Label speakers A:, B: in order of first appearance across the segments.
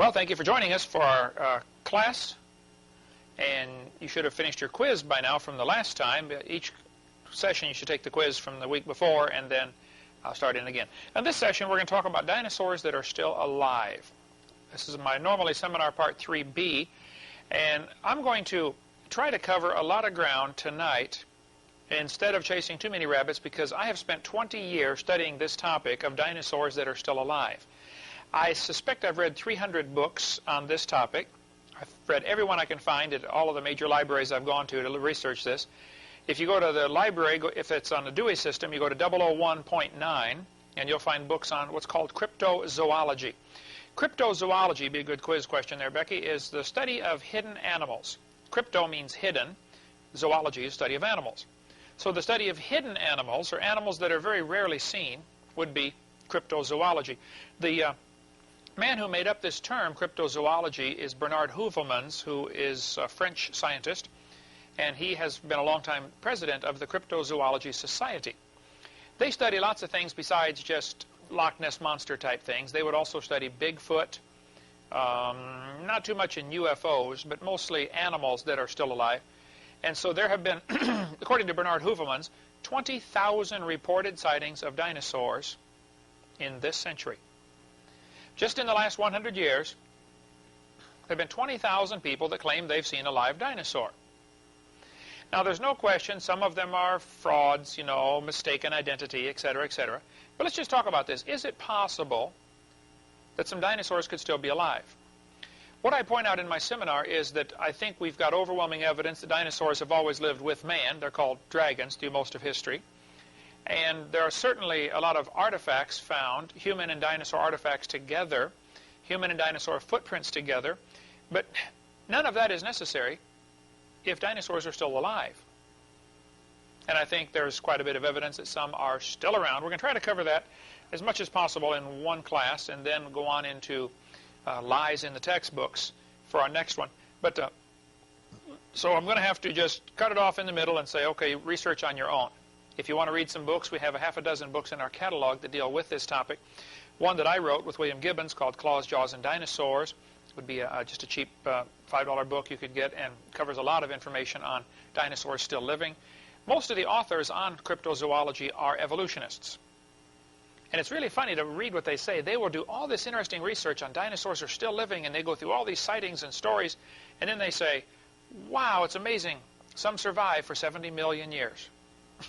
A: Well, thank you for joining us for our class. And you should have finished your quiz by now from the last time. Each session you should take the quiz from the week before and then start in again. In this session we're going to talk about dinosaurs that are still alive. This is my normally seminar part 3B. And I'm going to try to cover a lot of ground tonight instead of chasing too many rabbits, because I have spent 20 years studying this topic of dinosaurs that are still alive. I suspect I've read 300 books on this topic. I've read every one I can find at all of the major libraries I've gone to research this. If you go to the library, if it's on the Dewey system, you go to 001.9, and you'll find books on what's called cryptozoology. Cryptozoology, be a good quiz question there, Becky, is the study of hidden animals. Crypto means hidden. Zoology is study of animals. So the study of hidden animals, or animals that are very rarely seen, would be cryptozoology. The man who made up this term, cryptozoology, is Bernard Heuvelmans, who is a French scientist, and he has been a long-time president of the Cryptozoology Society. They study lots of things besides just Loch Ness monster type things. They would also study Bigfoot, not too much in UFOs, but mostly animals that are still alive. And so there have been, according to Bernard Heuvelmans, 20,000 reported sightings of dinosaurs in this century. Just in the last 100 years, there have been 20,000 people that claim they've seen a live dinosaur. Now, there's no question some of them are frauds, you know, mistaken identity, etc., etc. But let's just talk about this. Is it possible that some dinosaurs could still be alive? What I point out in my seminar is that I think we've got overwhelming evidence that dinosaurs have always lived with man. They're called dragons through most of history. And there are certainly a lot of artifacts found, human and dinosaur artifacts together, human and dinosaur footprints together. But none of that is necessary if dinosaurs are still alive. And I think there's quite a bit of evidence that some are still around. We're going to try to cover that as much as possible in one class and then go on into lies in the textbooks for our next one. But so I'm going to have to just cut it off in the middle and say, okay, research on your own. If you want to read some books, we have a half a dozen books in our catalog that deal with this topic. One that I wrote with William Gibbons called Claws, Jaws, and Dinosaurs would be just a cheap $5 book you could get, and covers a lot of information on dinosaurs still living. Most of the authors on cryptozoology are evolutionists. And it's really funny to read what they say. They will do all this interesting research on dinosaurs are still living, and they go through all these sightings and stories, and then they say, wow, it's amazing. Some survived for 70 million years.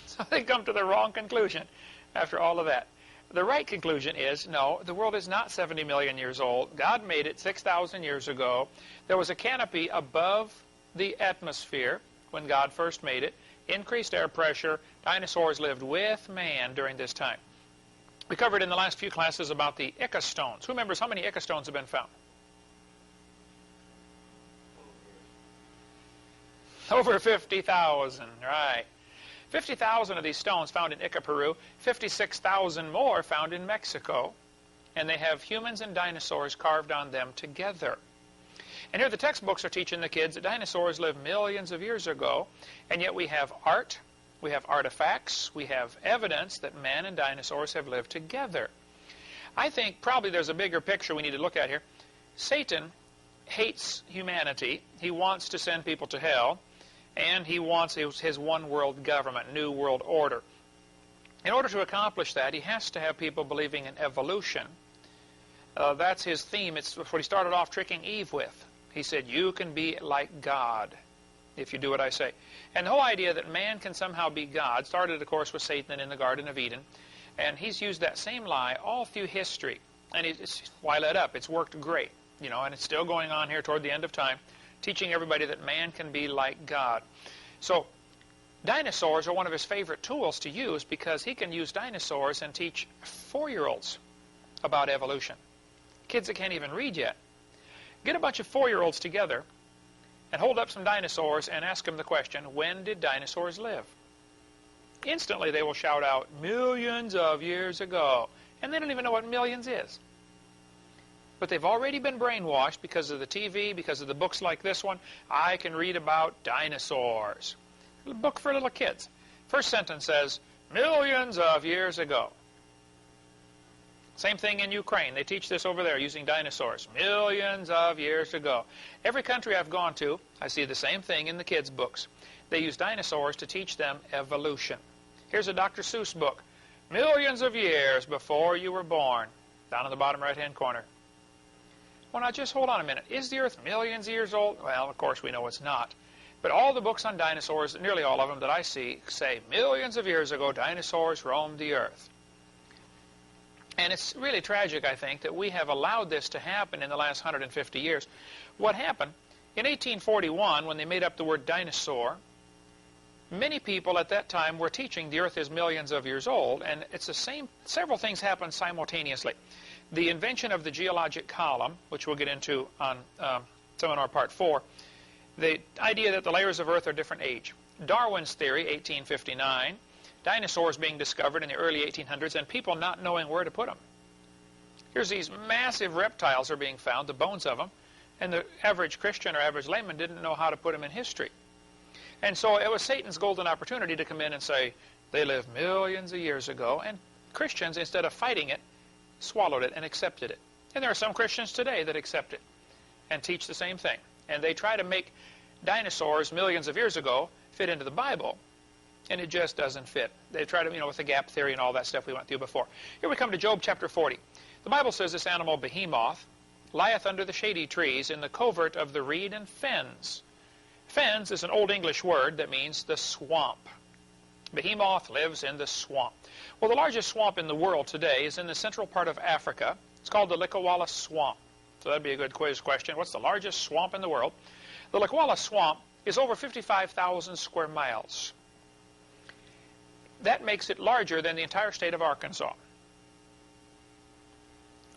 A: So they come to the wrong conclusion after all of that. The right conclusion is, no, the world is not 70 million years old. God made it 6,000 years ago. There was a canopy above the atmosphere when God first made it, increased air pressure. Dinosaurs lived with man during this time. We covered in the last few classes about the Ica stones. Who remembers how many Ica stones have been found? Over 50,000, right. 50,000 of these stones found in Ica, Peru, 56,000 more found in Mexico, and they have humans and dinosaurs carved on them together. And here the textbooks are teaching the kids that dinosaurs lived millions of years ago, and yet we have art, we have artifacts, we have evidence that man and dinosaurs have lived together. I think probably there's a bigger picture we need to look at here. Satan hates humanity. He wants to send people to hell. And he wants his one world government, new world order. In order to accomplish that, he has to have people believing in evolution. That's his theme. It's what he started off tricking Eve with. He said, you can be like God if you do what I say. And the whole idea that man can somehow be God started, of course, with Satan in the Garden of Eden. And he's used that same lie all through history. And why let up? It's worked great, you know, and it's still going on here toward the end of time, teaching everybody that man can be like God. So dinosaurs are one of his favorite tools to use, because he can use dinosaurs and teach 4-year-olds about evolution. Kids that can't even read yet. Get a bunch of 4-year-olds together and hold up some dinosaurs and ask them the question, when did dinosaurs live? Instantly they will shout out, millions of years ago. And they don't even know what millions is. But they've already been brainwashed because of the TV, because of the books like this one. I can read about dinosaurs. A book for little kids. First sentence says, millions of years ago. Same thing in Ukraine. They teach this over there using dinosaurs millions of years ago. Every country I've gone to, I see the same thing in the kids' books. They use dinosaurs to teach them evolution. Here's a Dr. Seuss book. Millions of years before you were born. Down in the bottom right-hand corner. Well, now just hold on a minute. Is the Earth millions of years old? Well, of course we know it's not. But all the books on dinosaurs, nearly all of them that I see, say millions of years ago dinosaurs roamed the Earth. And it's really tragic, I think, that we have allowed this to happen in the last 150 years. What happened? In 1841, when they made up the word dinosaur, many people at that time were teaching the Earth is millions of years old, and it's the same. Several things happened simultaneously. The invention of the geologic column, which we'll get into on seminar part 4, the idea that the layers of Earth are different age. Darwin's theory, 1859, dinosaurs being discovered in the early 1800s, and people not knowing where to put them. Here's these massive reptiles are being found, the bones of them, and the average Christian or average layman didn't know how to put them in history. And so it was Satan's golden opportunity to come in and say, they lived millions of years ago, and Christians, instead of fighting it, swallowed it and accepted it. And there are some Christians today that accept it and teach the same thing. And they try to make dinosaurs millions of years ago fit into the Bible, and it just doesn't fit. They try to, with the gap theory and all that stuff we went through before. Here we come to Job chapter 40. The Bible says this animal, Behemoth, lieth under the shady trees in the covert of the reed and fens. Fens is an Old English word that means the swamp. Behemoth lives in the swamp. Well, the largest swamp in the world today is in the central part of Africa. It's called the Likwala Swamp. So that'd be a good quiz question. What's the largest swamp in the world? The Likwala Swamp is over 55,000 square miles. That makes it larger than the entire state of Arkansas.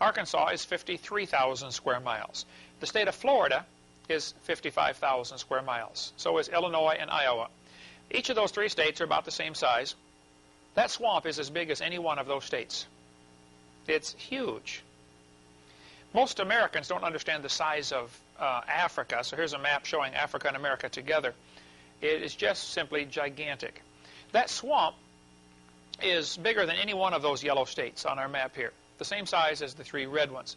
A: Arkansas is 53,000 square miles. The state of Florida is 55,000 square miles. So is Illinois and Iowa. Each of those three states are about the same size. That swamp is as big as any one of those states. It's huge. Most Americans don't understand the size of Africa. So here's a map showing Africa and America together. It is just simply gigantic. That swamp is bigger than any one of those yellow states on our map here. The same size as the three red ones.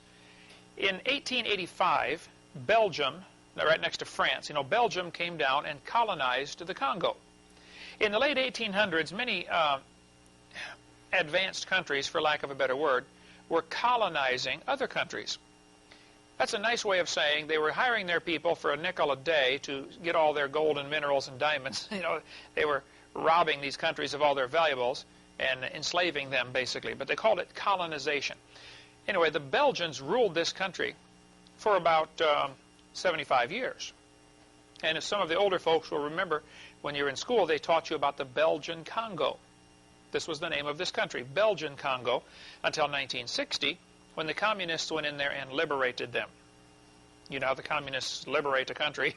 A: In 1885, Belgium, right next to France, Belgium came down and colonized the Congo. In the late 1800s, many advanced countries, for lack of a better word, were colonizing other countries. That's a nice way of saying they were hiring their people for a nickel a day to get all their gold and minerals and diamonds. They were robbing these countries of all their valuables and enslaving them, basically. But they called it colonization. Anyway, the Belgians ruled this country for about 75 years. And if some of the older folks will remember, when you were in school, they taught you about the Belgian Congo. This was the name of this country, Belgian Congo, until 1960, when the communists went in there and liberated them. You know how the communists liberate a country.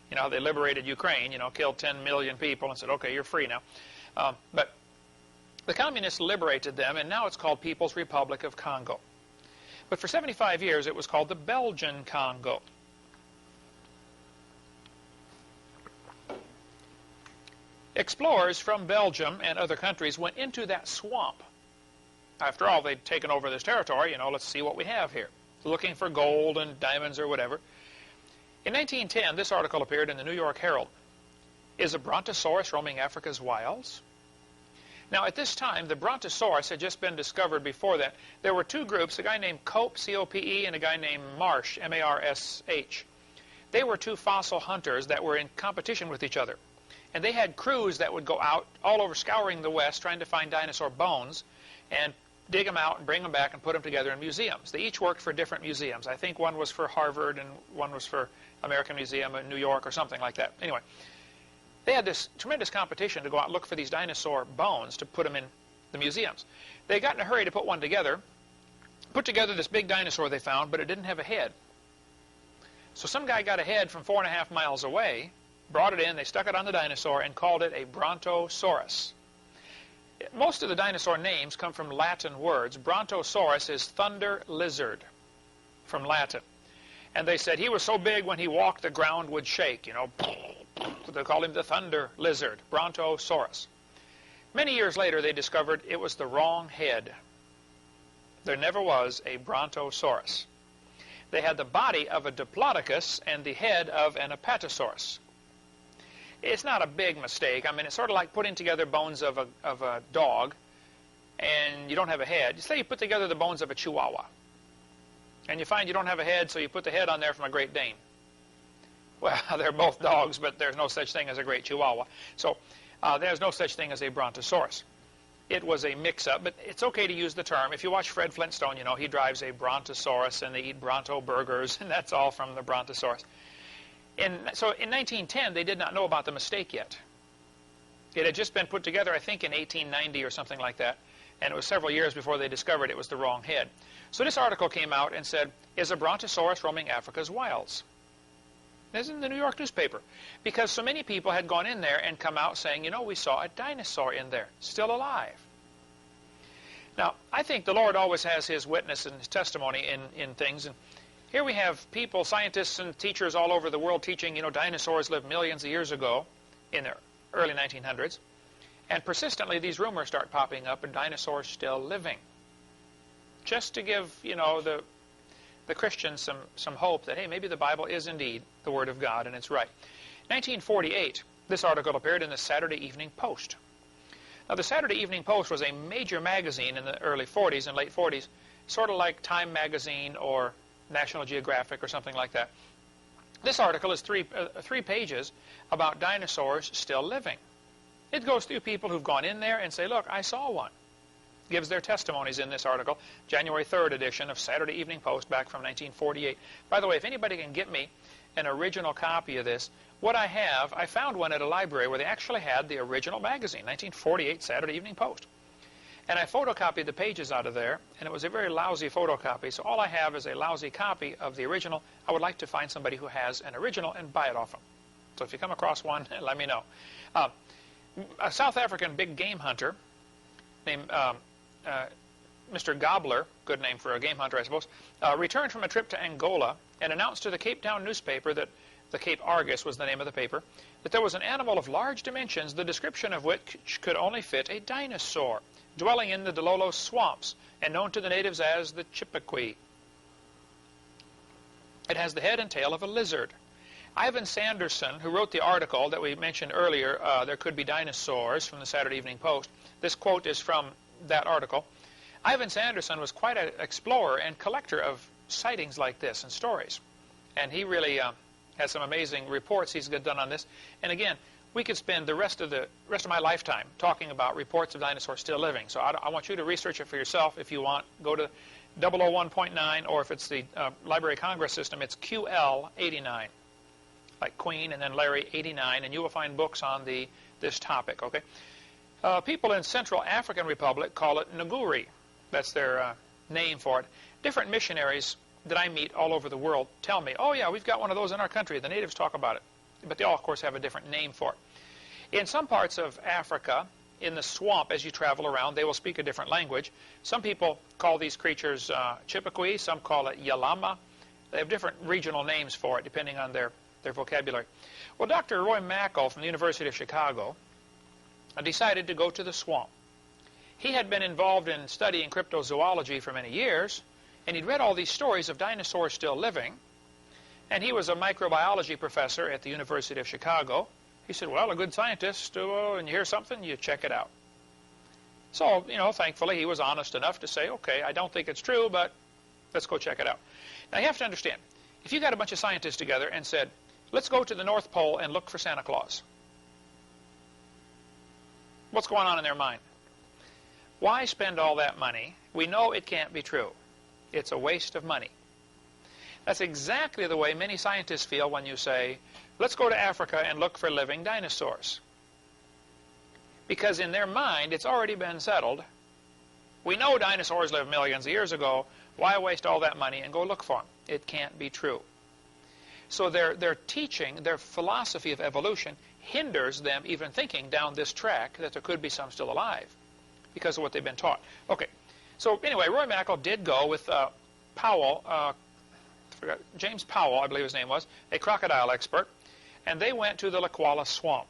A: You know how they liberated Ukraine, killed 10 million people and said, okay, you're free now. But the communists liberated them, and now it's called People's Republic of Congo. But for 75 years, it was called the Belgian Congo. Explorers from Belgium and other countries went into that swamp. After all, they'd taken over this territory, let's see what we have here. Looking for gold and diamonds or whatever. In 1910, this article appeared in the New York Herald. Is a brontosaurus roaming Africa's wilds? Now, at this time, the brontosaurus had just been discovered before that. There were two groups, a guy named Cope, C-O-P-E, and a guy named Marsh, M-A-R-S-H. They were two fossil hunters that were in competition with each other. And they had crews that would go out all over scouring the West trying to find dinosaur bones and dig them out and bring them back and put them together in museums. They each worked for different museums. I think one was for Harvard and one was for American Museum in New York or something like that. Anyway, they had this tremendous competition to go out and look for these dinosaur bones to put them in the museums. They got in a hurry to put one together, put together this big dinosaur they found, but it didn't have a head. So some guy got a head from 4.5 miles away, brought it in, they stuck it on the dinosaur, and called it a brontosaurus. Most of the dinosaur names come from Latin words. Brontosaurus is thunder lizard, from Latin. And they said he was so big when he walked the ground would shake, They called him the thunder lizard, Brontosaurus. Many years later they discovered it was the wrong head. There never was a Brontosaurus. They had the body of a Diplodocus and the head of an Apatosaurus. It's not a big mistake. I mean, it's sort of like putting together bones of a dog, and you don't have a head. Say you put together the bones of a Chihuahua, and you find you don't have a head, so you put the head on there from a Great Dane. Well, they're both dogs, but there's no such thing as a Great Chihuahua. So there's no such thing as a Brontosaurus. It was a mix-up, but it's okay to use the term. If you watch Fred Flintstone, you know, he drives a Brontosaurus, and they eat Bronto burgers, and that's all from the Brontosaurus. So in 1910, they did not know about the mistake yet. It had just been put together, I think, in 1890 or something like that, and it was several years before they discovered it was the wrong head. So this article came out and said, is a Brontosaurus roaming Africa's wilds? This is in the New York newspaper, because so many people had gone in there and come out saying, you know, we saw a dinosaur in there, still alive. Now, I think the Lord always has his witness and his testimony in things, and here we have people, scientists and teachers all over the world teaching, you know, dinosaurs lived millions of years ago in the early 1900s. And persistently, these rumors start popping up, and dinosaurs still living. Just to give, you know, the Christians some hope that, hey, maybe the Bible is indeed the Word of God, and it's right. 1948, this article appeared in the Saturday Evening Post. Now, the Saturday Evening Post was a major magazine in the early 40s and late 40s, sort of like Time magazine or National Geographic or something like that. This article is three pages about dinosaurs still living. It goes through people who've gone in there and say, look, I saw one. Gives their testimonies in this article, January 3rd edition of Saturday Evening Post back from 1948. By the way, if anybody can get me an original copy of this, what I have, I found one at a library where they actually had the original magazine, 1948 Saturday Evening Post. And I photocopied the pages out of there, and it was a very lousy photocopy, so all I have is a lousy copy of the original. I would like to find somebody who has an original and buy it off them. So if you come across one, let me know. A South African big game hunter named Mr. Gobbler, good name for a game hunter, I suppose, returned from a trip to Angola and announced to the Cape Town newspaper that the Cape Argus was the name of the paper, that there was an animal of large dimensions, the description of which could only fit a dinosaur, dwelling in the Dololo swamps and known to the natives as the Chippewa. It has the head and tail of a lizard. Ivan Sanderson, who wrote the article that we mentioned earlier, There Could Be Dinosaurs, from the Saturday Evening Post, this quote is from that article. Ivan Sanderson was quite an explorer and collector of sightings like this and stories. And he really has some amazing reports he's done on this. And again, we could spend the rest of my lifetime talking about reports of dinosaurs still living. So I want you to research it for yourself if you want. Go to 001.9, or if it's the Library of Congress system, it's QL89, like Queen and then Larry 89, and you will find books on this topic. Okay. People in Central African Republic call it Nguri. That's their name for it. Different missionaries that I meet all over the world tell me, oh yeah, we've got one of those in our country. The natives talk about it. But they all, of course, have a different name for it. In some parts of Africa, in the swamp, as you travel around, they will speak a different language. Some people call these creatures Chippewa. Some call it Yalama. They have different regional names for it, depending on their vocabulary. Well, Dr. Roy Mackal from the University of Chicago decided to go to the swamp. He had been involved in studying cryptozoology for many years, and he'd read all these stories of dinosaurs still living. And he was a microbiology professor at the University of Chicago. He said, well, a good scientist, and you hear something, you check it out. So, you know, thankfully, he was honest enough to say, okay, I don't think it's true, but let's go check it out. Now, you have to understand, if you got a bunch of scientists together and said, let's go to the North Pole and look for Santa Claus, what's going on in their mind? Why spend all that money? We know it can't be true. It's a waste of money. That's exactly the way many scientists feel when you say, let's go to Africa and look for living dinosaurs. Because in their mind, it's already been settled. We know dinosaurs lived millions of years ago. Why waste all that money and go look for them? It can't be true. So their teaching, their philosophy of evolution, hinders them even thinking down this track that there could be some still alive because of what they've been taught. Okay, so anyway, Roy Mackal did go with James Powell, I believe his name was, a crocodile expert, and they went to the Lakwala Swamp.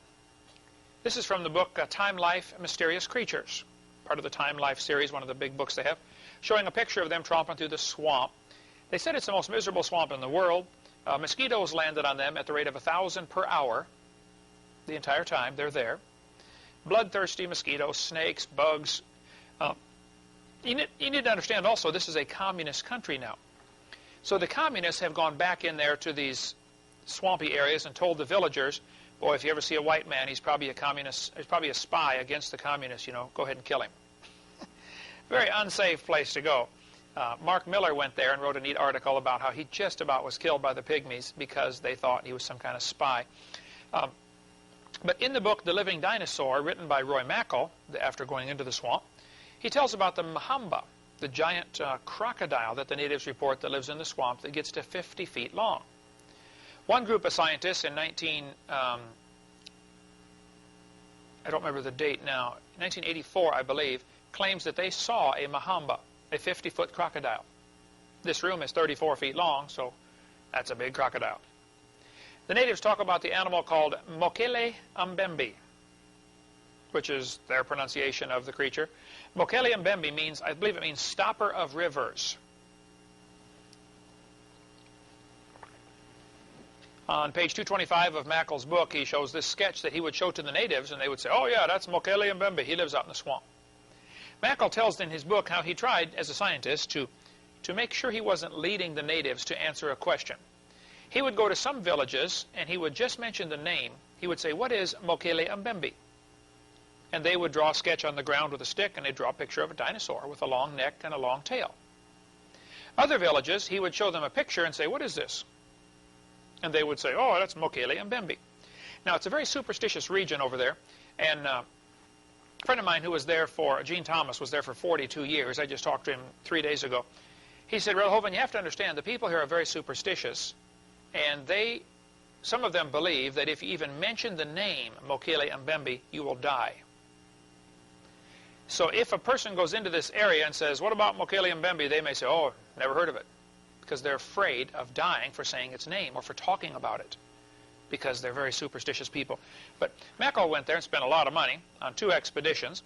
A: This is from the book Time, Life, Mysterious Creatures, part of the Time, Life series, one of the big books they have. showing a picture of them tromping through the swamp. They said it's the most miserable swamp in the world. Mosquitoes landed on them at the rate of 1,000 per hour the entire time they're there. Bloodthirsty mosquitoes, snakes, bugs. You need to understand also this is a communist country now. So the communists have gone back in there to these swampy areas and told the villagers, boy, if you ever see a white man, he's probably a communist, he's probably a spy against the communists, you know, go ahead and kill him. Very unsafe place to go. Mark Miller went there and wrote a neat article about how he just about was killed by the pygmies because they thought he was some kind of spy. But in the book, The Living Dinosaur, written by Roy Mackal, after going into the swamp, he tells about the Mahamba, the giant crocodile that the natives report that lives in the swamp that gets to 50 feet long. One group of scientists in I don't remember the date now, 1984, I believe, claims that they saw a Mahamba, a 50-foot crocodile. This room is 34 feet long, so that's a big crocodile. The natives talk about the animal called Mokele Mbembe, which is their pronunciation of the creature. Mokele Mbembe means, I believe it means stopper of rivers. On page 225 of Mackal's book, he shows this sketch that he would show to the natives, and they would say, oh yeah, that's Mokele Mbembe, he lives out in the swamp. Mackal tells in his book how he tried, as a scientist, to make sure he wasn't leading the natives to answer a question. He would go to some villages, and he would just mention the name. He would say, what is Mokele Mbembe? And they would draw a sketch on the ground with a stick, and they'd draw a picture of a dinosaur with a long neck and a long tail. Other villages, he would show them a picture and say, what is this? And they would say, oh, that's Mokele Mbembe. Now, it's a very superstitious region over there, and a friend of mine who was there for, Gene Thomas, was there for 42 years. I just talked to him 3 days ago. He said, well, Hovind, you have to understand, the people here are very superstitious, and some of them believe that if you even mention the name Mokele Mbembe, you will die. So if a person goes into this area and says, what about Mokele Mbembe, they may say, oh, never heard of it, because they're afraid of dying for saying its name or for talking about it, because they're very superstitious people. But Mackal went there and spent a lot of money on 2 expeditions.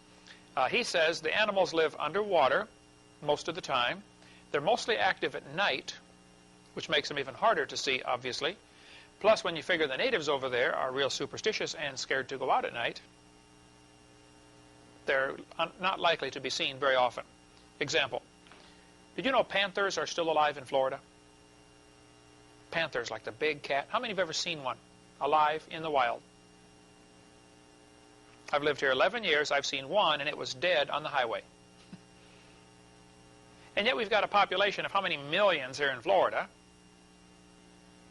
A: He says the animals live underwater most of the time. They're mostly active at night, which makes them even harder to see, obviously. Plus, when you figure the natives over there are real superstitious and scared to go out at night, they're not likely to be seen very often. Example, did you know panthers are still alive in Florida? Panthers, like the big cat. How many have ever seen one alive in the wild? I've lived here 11 years. I've seen one, and it was dead on the highway. And yet we've got a population of how many millions here in Florida?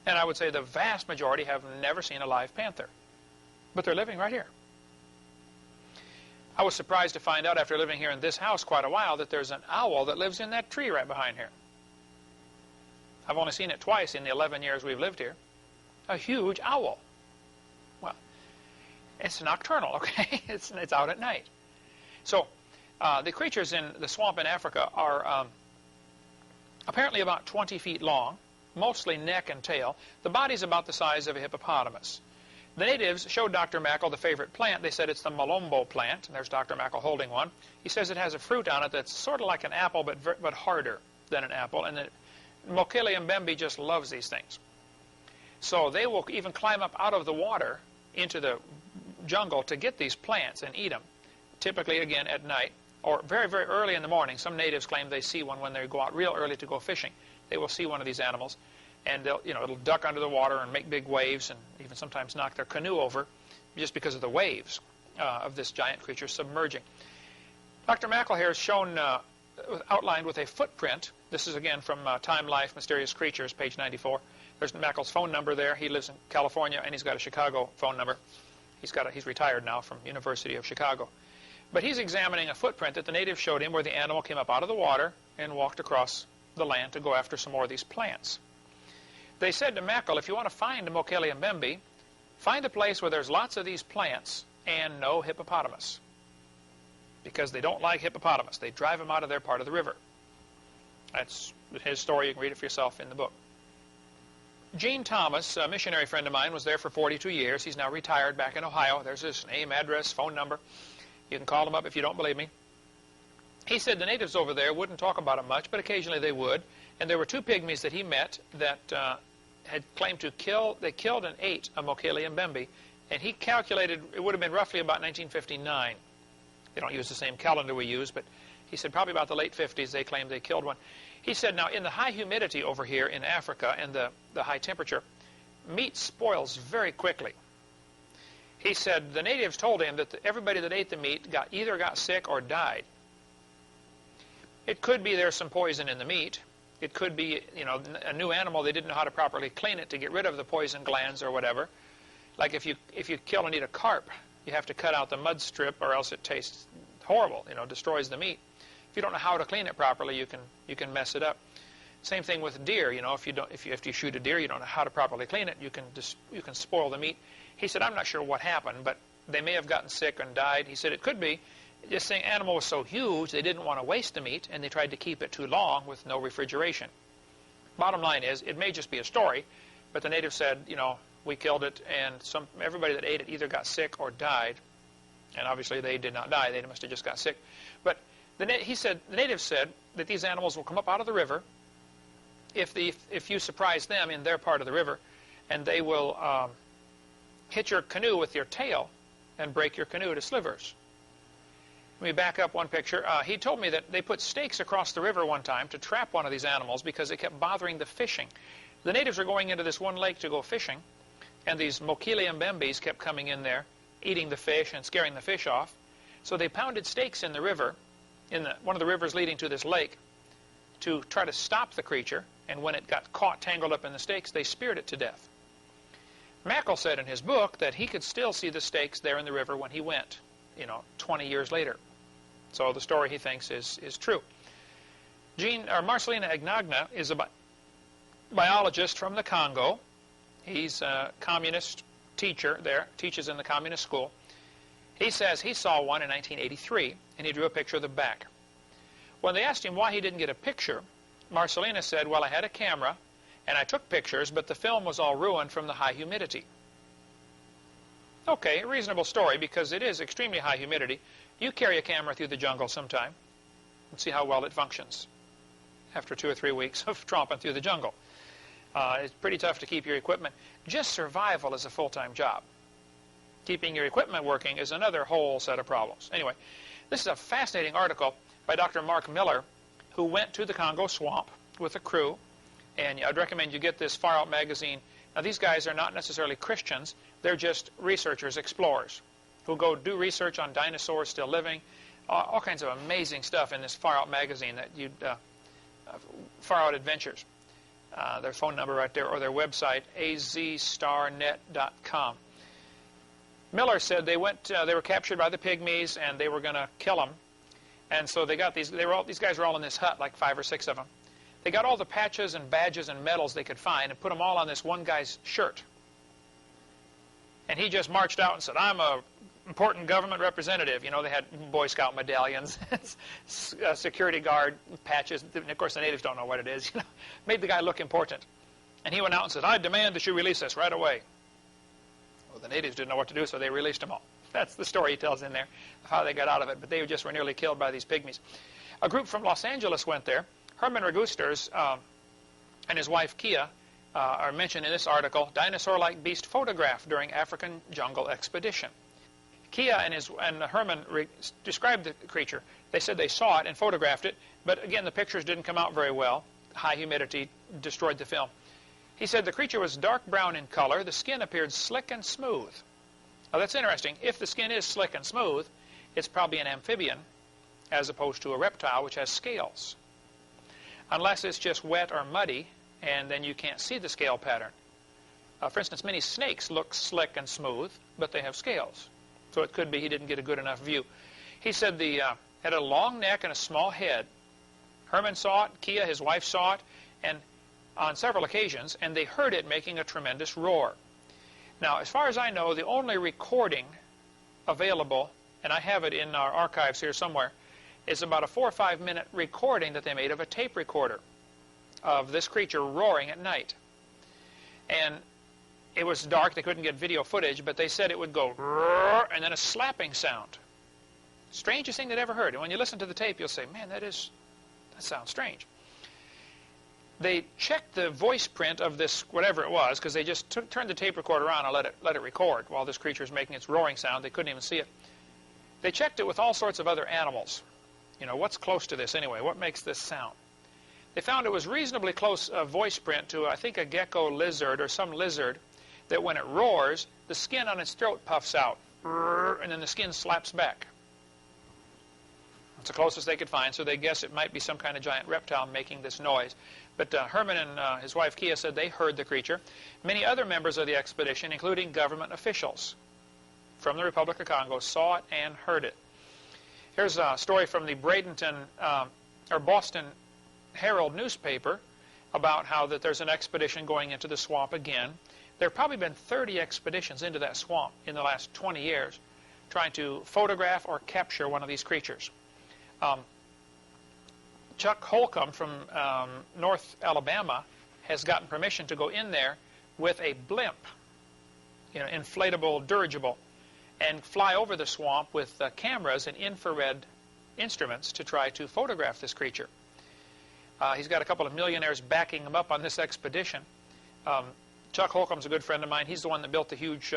A: And I would say the vast majority have never seen a live panther. But they're living right here. I was surprised to find out after living here in this house quite a while that there's an owl that lives in that tree right behind here. I've only seen it twice in the 11 years we've lived here. A huge owl. Well, it's nocturnal, okay? It's out at night. So the creatures in the swamp in Africa are apparently about 20 feet long, mostly neck and tail. The body's about the size of a hippopotamus. The natives showed Dr. Mackal the favorite plant. They said it's the malombo plant, and there's Dr. Mackal holding one. He says it has a fruit on it that's sort of like an apple, but harder than an apple, and Mokele Mbembe just loves these things. So they will even climb up out of the water into the jungle to get these plants and eat them, typically, again, at night, or very, very early in the morning. Some natives claim they see one when they go out real early to go fishing. They will see one of these animals, and it'll duck under the water and make big waves and even sometimes knock their canoe over just because of the waves of this giant creature submerging. Dr. Mackal here is shown outlined with a footprint. This is, again, from Time, Life, Mysterious Creatures, page 94. There's Mackal's phone number there. He lives in California, and he's got a Chicago phone number. He's retired now from University of Chicago. But he's examining a footprint that the natives showed him where the animal came up out of the water and walked across the land to go after some more of these plants. They said to Mackal, if you want to find Mokele Mbembe, find a place where there's lots of these plants and no hippopotamus. Because they don't like hippopotamus. They drive them out of their part of the river. That's his story. You can read it for yourself in the book. Gene Thomas, a missionary friend of mine, was there for 42 years. He's now retired back in Ohio. There's his name, address, phone number. You can call him up if you don't believe me. He said the natives over there wouldn't talk about it much, but occasionally they would. And there were two pygmies that he met that had claimed to they killed and ate a Mokele Mbembe. And he calculated it would have been roughly about 1959. They don't use the same calendar we use, but he said probably about the late 50s they claimed they killed one. He said, now in the high humidity over here in Africa and the high temperature, meat spoils very quickly. He said the natives told him that everybody that ate the meat either got sick or died. It could be there's some poison in the meat. It could be, you know, a new animal, they didn't know how to properly clean it to get rid of the poison glands or whatever. Like if you kill and eat a carp, you have to cut out the mud strip or else it tastes horrible, you know, destroys the meat. If you don't know how to clean it properly, you can mess it up. Same thing with deer, you know, if you shoot a deer, you don't know how to properly clean it, you can spoil the meat. He said, I'm not sure what happened, but they may have gotten sick and died. He said it could be this animal was so huge they didn't want to waste the meat and they tried to keep it too long with no refrigeration. Bottom line is, it may just be a story, but the natives said, you know, we killed it and everybody that ate it either got sick or died. And obviously they did not die, they must have just got sick. But he said, the natives said that these animals will come up out of the river if you surprise them in their part of the river, and they will hit your canoe with your tail and break your canoe to slivers. Let me back up one picture. He told me that they put stakes across the river one time to trap one of these animals because it kept bothering the fishing. The natives were going into this one lake to go fishing, and these Mokele Mbembes kept coming in there, eating the fish and scaring the fish off. So they pounded stakes in the river, one of the rivers leading to this lake, to try to stop the creature, and when it got caught tangled up in the stakes, they speared it to death. Mokele said in his book that he could still see the stakes there in the river when he went, you know, 20 years later. So the story, he thinks, is true. Marcelina Agnagna is a biologist from the Congo. He's a communist teacher there, teaches in the communist school. He says he saw one in 1983, and he drew a picture of the back. When they asked him why he didn't get a picture, Marcelina said, well, I had a camera, and I took pictures, but the film was all ruined from the high humidity. Okay, a reasonable story, because it is extremely high humidity. You carry a camera through the jungle sometime and see how well it functions after 2 or 3 weeks of tromping through the jungle. It's pretty tough to keep your equipment. Just survival is a full-time job. Keeping your equipment working is another whole set of problems. Anyway, this is a fascinating article by Dr. Mark Miller, who went to the Congo swamp with a crew, and I'd recommend you get this Far Out magazine. Now, these guys are not necessarily Christians. They're just researchers, explorers, who go do research on dinosaurs still living, all kinds of amazing stuff in this Far Out magazine, Far Out Adventures. Their phone number right there, or their website, azstarnet.com. Miller said they were captured by the pygmies, and they were going to kill them. And so they got these guys were all in this hut, like 5 or 6 of them. They got all the patches and badges and medals they could find and put them all on this one guy's shirt. And he just marched out and said, I'm a important government representative. You know, they had Boy Scout medallions, security guard patches. And of course, the natives don't know what it is. You know, made the guy look important. And he went out and said, I demand that you release us right away. Well, the natives didn't know what to do, so they released them all. That's the story he tells in there of how they got out of it. But they just were nearly killed by these pygmies. A group from Los Angeles went there. Herman Regusters and his wife Kia are mentioned in this article, dinosaur-like beast photographed during African jungle expedition. Kia and Herman described the creature. They said they saw it and photographed it, but again, the pictures didn't come out very well. High humidity destroyed the film. He said the creature was dark brown in color. The skin appeared slick and smooth. Now, that's interesting. If the skin is slick and smooth, it's probably an amphibian as opposed to a reptile, which has scales. Unless it's just wet or muddy, and then you can't see the scale pattern. For instance, many snakes look slick and smooth, but they have scales. So it could be he didn't get a good enough view. He said had a long neck and a small head. Herman saw it, Kia, his wife, saw it, and on several occasions, and they heard it making a tremendous roar. Now, as far as I know, the only recording available, and I have it in our archives here somewhere, is about a 4 or 5 minute recording that they made of a tape recorder of this creature roaring at night. And it was dark, they couldn't get video footage, but they said it would go roar and then a slapping sound. Strangest thing they'd ever heard. And when you listen to the tape, you'll say, man, that sounds strange. They checked the voice print of this, whatever it was, because they just turned the tape recorder on and let it record while this creature is making its roaring sound. They couldn't even see it. They checked it with all sorts of other animals. You know, what's close to this anyway? What makes this sound? They found it was reasonably close voice print to, I think, a gecko lizard or some lizard, that when it roars, the skin on its throat puffs out, and then the skin slaps back. It's the closest they could find, so they guess it might be some kind of giant reptile making this noise. But Herman and his wife Kia said they heard the creature. Many other members of the expedition, including government officials from the Republic of Congo, saw it and heard it. Here's a story from the Boston Herald newspaper about how that there's an expedition going into the swamp again. There have probably been 30 expeditions into that swamp in the last 20 years trying to photograph or capture one of these creatures. Chuck Holcomb from North Alabama has gotten permission to go in there with a blimp, you know, inflatable dirigible, and fly over the swamp with cameras and infrared instruments to try to photograph this creature. He's got a couple of millionaires backing him up on this expedition. Chuck Holcomb's a good friend of mine. He's the one that built the huge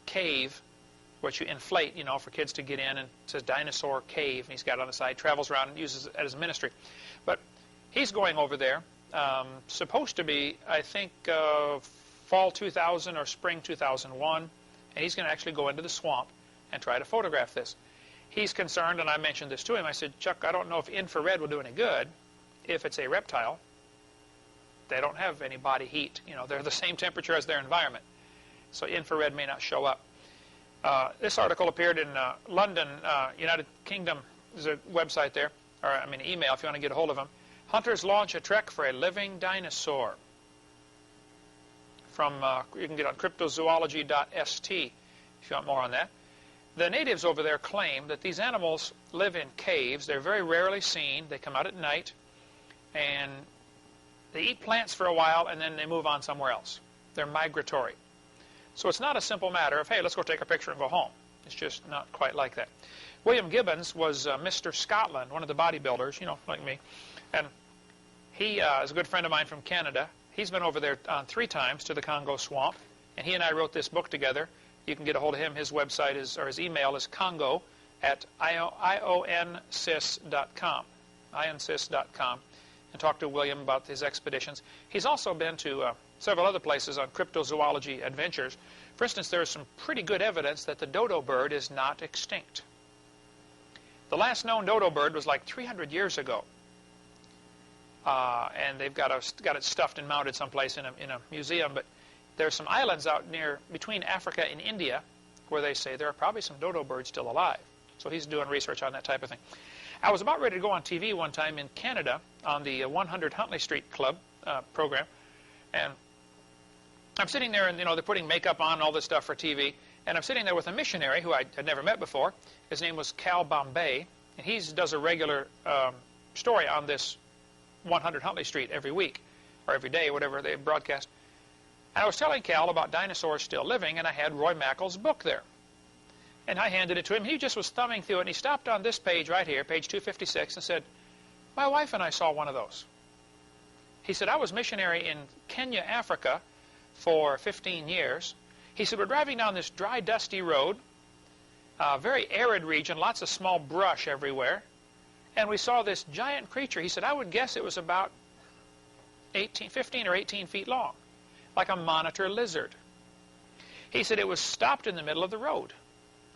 A: cave, which you inflate, you know, for kids to get in, and it says Dinosaur Cave, and he's got it on the side, travels around and uses it as a ministry. But he's going over there, supposed to be, I think, fall 2000 or spring 2001, and he's going to actually go into the swamp and try to photograph this. He's concerned, and I mentioned this to him. I said, Chuck, I don't know if infrared will do any good if it's a reptile. They don't have any body heat. You know, they're the same temperature as their environment, so infrared may not show up. This article appeared in London, United Kingdom. There's a website there, or I mean, email if you want to get a hold of them. Hunters launch a trek for a living dinosaur. From you can get on cryptozoology.st if you want more on that. The natives over there claim that these animals live in caves. They're very rarely seen. They come out at night, and they eat plants for a while, and then they move on somewhere else. They're migratory. So it's not a simple matter of, hey, let's go take a picture and go home. It's just not quite like that. William Gibbons was Mr. Scotland, one of the bodybuilders, you know, like me. And he is a good friend of mine from Canada. He's been over there 3 times to the Congo swamp, and he and I wrote this book together. You can get a hold of him. His website is, or his email is congo@ionsis.com, ionsis.com, and talk to William about his expeditions. He's also been to several other places on cryptozoology adventures. For instance, there is some pretty good evidence that the dodo bird is not extinct. The last known dodo bird was like 300 years ago. And they've got it stuffed and mounted someplace in a museum. But there's some islands out between Africa and India where they say there are probably some dodo birds still alive. So he's doing research on that type of thing. I was about ready to go on TV one time in Canada on the 100 Huntley Street Club program. And I'm sitting there, and you know, they're putting makeup on and all this stuff for TV. And I'm sitting there with a missionary who I had never met before. His name was Cal Bombay, and he does a regular story on this 100 Huntley Street every week, or every day, whatever they broadcast. And I was telling Cal about dinosaurs still living, and I had Roy Mackall's book there. And I handed it to him. He just was thumbing through it, and he stopped on this page right here, page 256, and said, my wife and I saw one of those. He said, I was missionary in Kenya, Africa, for 15 years. He said, we're driving down this dry, dusty road, very arid region, lots of small brush everywhere, and we saw this giant creature. He said, I would guess it was about 15 or 18 feet long, like a monitor lizard. He said it was stopped in the middle of the road,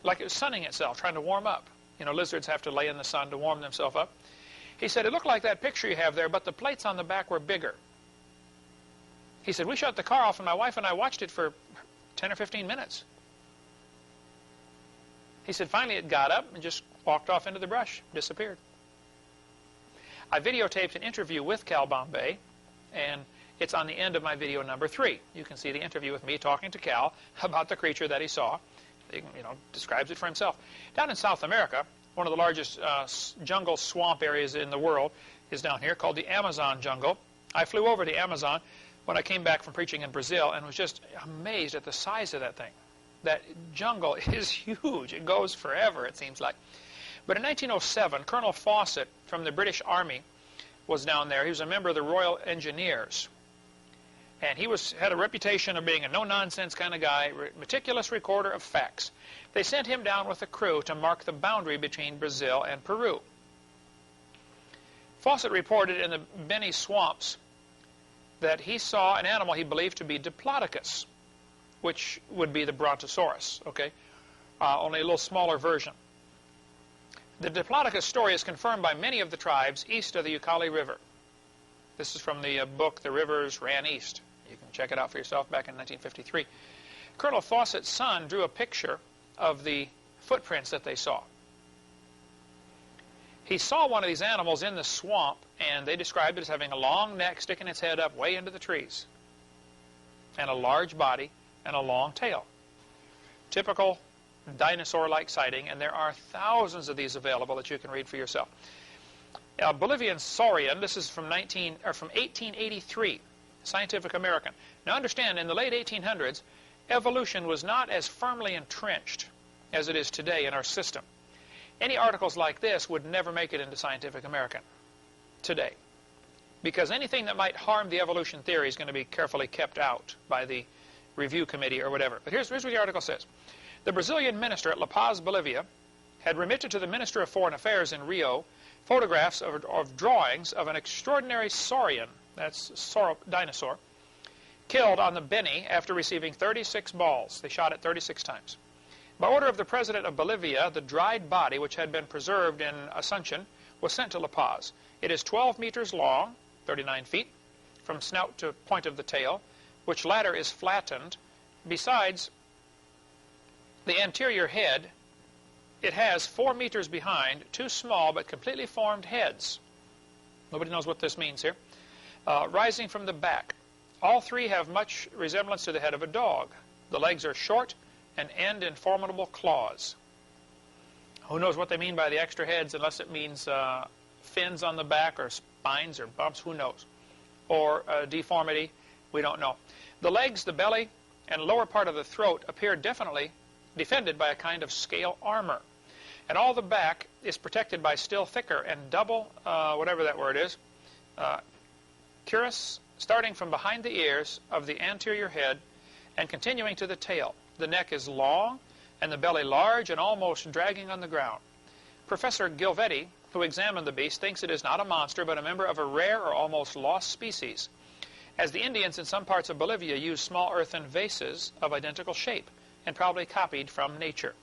A: like it was sunning itself, trying to warm up. You know, lizards have to lay in the sun to warm themselves up. He said, it looked like that picture you have there, but the plates on the back were bigger. He said, we shut the car off, and my wife and I watched it for 10 or 15 minutes. He said, finally it got up and just walked off into the brush, disappeared. I videotaped an interview with Cal Bombay, and it's on the end of my video number 3. You can see the interview with me talking to Cal about the creature that he saw. He, you know, describes it for himself. Down in South America, one of the largest jungle swamp areas in the world is down here, called the Amazon jungle. I flew over the Amazon when I came back from preaching in Brazil and was just amazed at the size of that thing. That jungle is huge. It goes forever, it seems like. But in 1907, Colonel Fawcett from the British Army was down there. He was a member of the Royal Engineers. And he had a reputation of being a no-nonsense kind of guy, meticulous recorder of facts. They sent him down with a crew to mark the boundary between Brazil and Peru. Fawcett reported in the Beni swamps that he saw an animal he believed to be Diplodocus, which would be the Brontosaurus, okay? Only a little smaller version. The Diplodocus story is confirmed by many of the tribes east of the Ucayali River. This is from the book, The Rivers Ran East. You can check it out for yourself back in 1953. Colonel Fawcett's son drew a picture of the footprints that they saw. He saw one of these animals in the swamp, and they described it as having a long neck sticking its head up way into the trees, and a large body and a long tail. Typical dinosaur-like sighting, and there are thousands of these available that you can read for yourself. Bolivian saurian, this is from 1883, Scientific American. Now understand, in the late 1800s, evolution was not as firmly entrenched as it is today in our system. Any articles like this would never make it into Scientific American today, because anything that might harm the evolution theory is going to be carefully kept out by the review committee or whatever. But here's what the article says. The Brazilian minister at La Paz, Bolivia, had remitted to the Minister of Foreign Affairs in Rio photographs of drawings of an extraordinary saurian, that's dinosaur, killed on the Beni after receiving 36 balls. They shot it 36 times. By order of the President of Bolivia, the dried body, which had been preserved in Asuncion, was sent to La Paz. It is 12 meters long, 39 feet, from snout to point of the tail, which latter is flattened. Besides the anterior head, it has 4 meters behind, 2 small but completely formed heads. Nobody knows what this means here. Rising from the back. All 3 have much resemblance to the head of a dog. The legs are short and end in formidable claws. Who knows what they mean by the extra heads, unless it means fins on the back or spines or bumps, who knows. Or deformity, we don't know. The legs, the belly, and lower part of the throat appear definitely defended by a kind of scale armor. And all the back is protected by still thicker and double, whatever that word is, cuirass, starting from behind the ears of the anterior head and continuing to the tail. The neck is long and the belly large and almost dragging on the ground. Professor Gilvetti, who examined the beast, thinks it is not a monster but a member of a rare or almost lost species, as the Indians in some parts of Bolivia use small earthen vases of identical shape and probably copied from nature.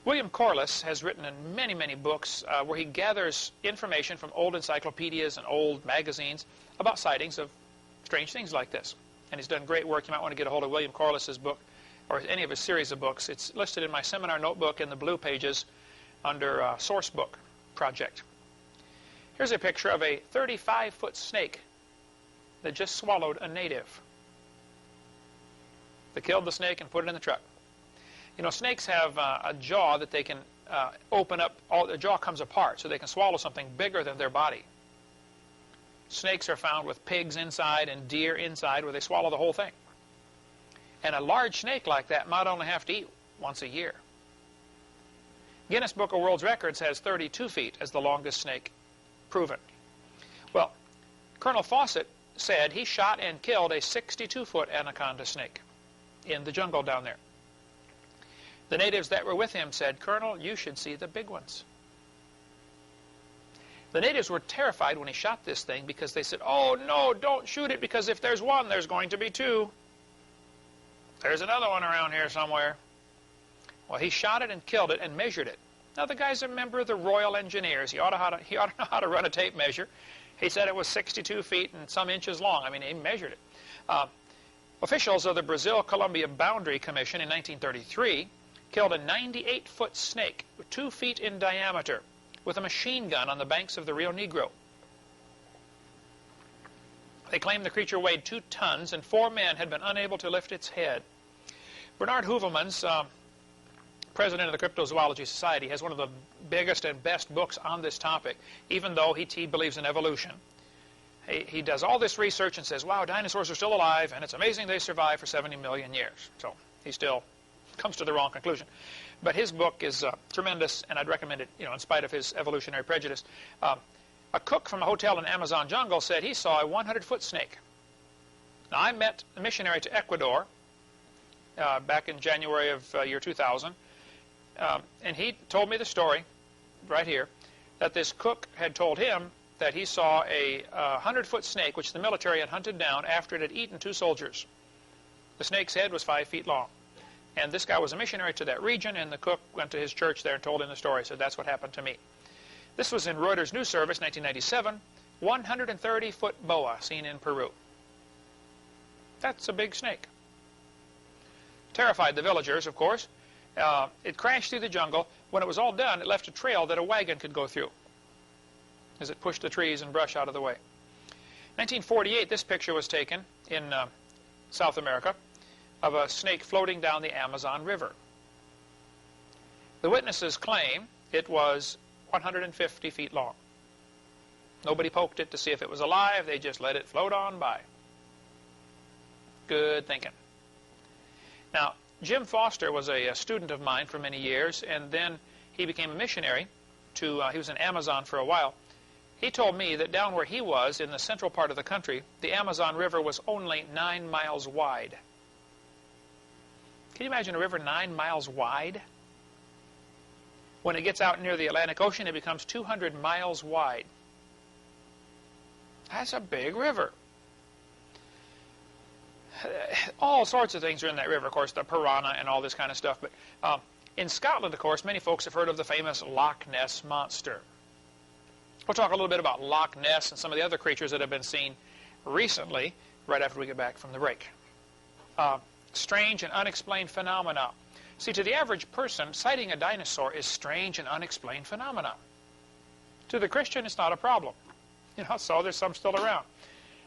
A: William Corliss has written in many, many books where he gathers information from old encyclopedias and old magazines about sightings of strange things like this. And he's done great work. You might want to get a hold of William Corliss's book or any of his series of books. It's listed in my seminar notebook in the blue pages under Source Book Project. Here's a picture of a 35-foot snake that just swallowed a native. They killed the snake and put it in the truck. You know, snakes have a jaw that they can open up. The jaw comes apart, so they can swallow something bigger than their body. Snakes are found with pigs inside and deer inside, where they swallow the whole thing. And a large snake like that might only have to eat once a year. Guinness Book of World Records has 32 feet as the longest snake proven. Well, Colonel Fawcett said he shot and killed a 62-foot anaconda snake in the jungle down there. The natives that were with him said, "Colonel, you should see the big ones." The natives were terrified when he shot this thing because they said, "Oh, no, don't shoot it, because if there's one, there's going to be 2. There's another one around here somewhere." Well, he shot it and killed it and measured it. Now, the guy's a member of the Royal Engineers. He ought to know how to run a tape measure. He said it was 62 feet and some inches long. I mean, he measured it. Officials of the Brazil-Colombia Boundary Commission in 1933 killed a 98-foot snake, 2 feet in diameter, with a machine gun on the banks of the Rio Negro. They claimed the creature weighed 2 tons and 4 men had been unable to lift its head. Bernard Heuvelmans, president of the Cryptozoology Society, has one of the biggest and best books on this topic, even though he believes in evolution. He does all this research and says, wow, dinosaurs are still alive, and it's amazing they survived for 70 million years. So he still comes to the wrong conclusion. But his book is tremendous, and I'd recommend it, in spite of his evolutionary prejudice. A cook from a hotel in Amazon jungle said he saw a 100-foot snake. Now, I met a missionary to Ecuador back in January of year 2000, and he told me the story right here, that this cook had told him that he saw a 100-foot snake, which the military had hunted down after it had eaten 2 soldiers. The snake's head was 5 feet long. And this guy was a missionary to that region, and the cook went to his church there and told him the story. Said, that's what happened to me. This was in Reuters News Service, 1997. 130-foot boa seen in Peru. That's a big snake. Terrified the villagers, of course. It crashed through the jungle. When it was all done, it left a trail that a wagon could go through as it pushed the trees and brush out of the way. 1948, this picture was taken in South America of a snake floating down the Amazon River. The witnesses claim it was 150 feet long. Nobody poked it to see if it was alive. They just let it float on by. Good thinking. Now, Jim Foster was a student of mine for many years, and then he became a missionary to, he was in Amazon for a while. He told me that down where he was, in the central part of the country, the Amazon River was only 9 miles wide. Can you imagine a river 9 miles wide? When it gets out near the Atlantic Ocean, it becomes 200 miles wide. That's a big river. All sorts of things are in that river, of course, the piranha and all this kind of stuff. But in Scotland, of course, many folks have heard of the famous Loch Ness monster. We'll talk a little bit about Loch Ness and some of the other creatures that have been seen recently, right after we get back from the break. Strange and unexplained phenomena. See, to the average person, sighting a dinosaur is strange and unexplained phenomena. To the Christian, it's not a problem. So there's some still around.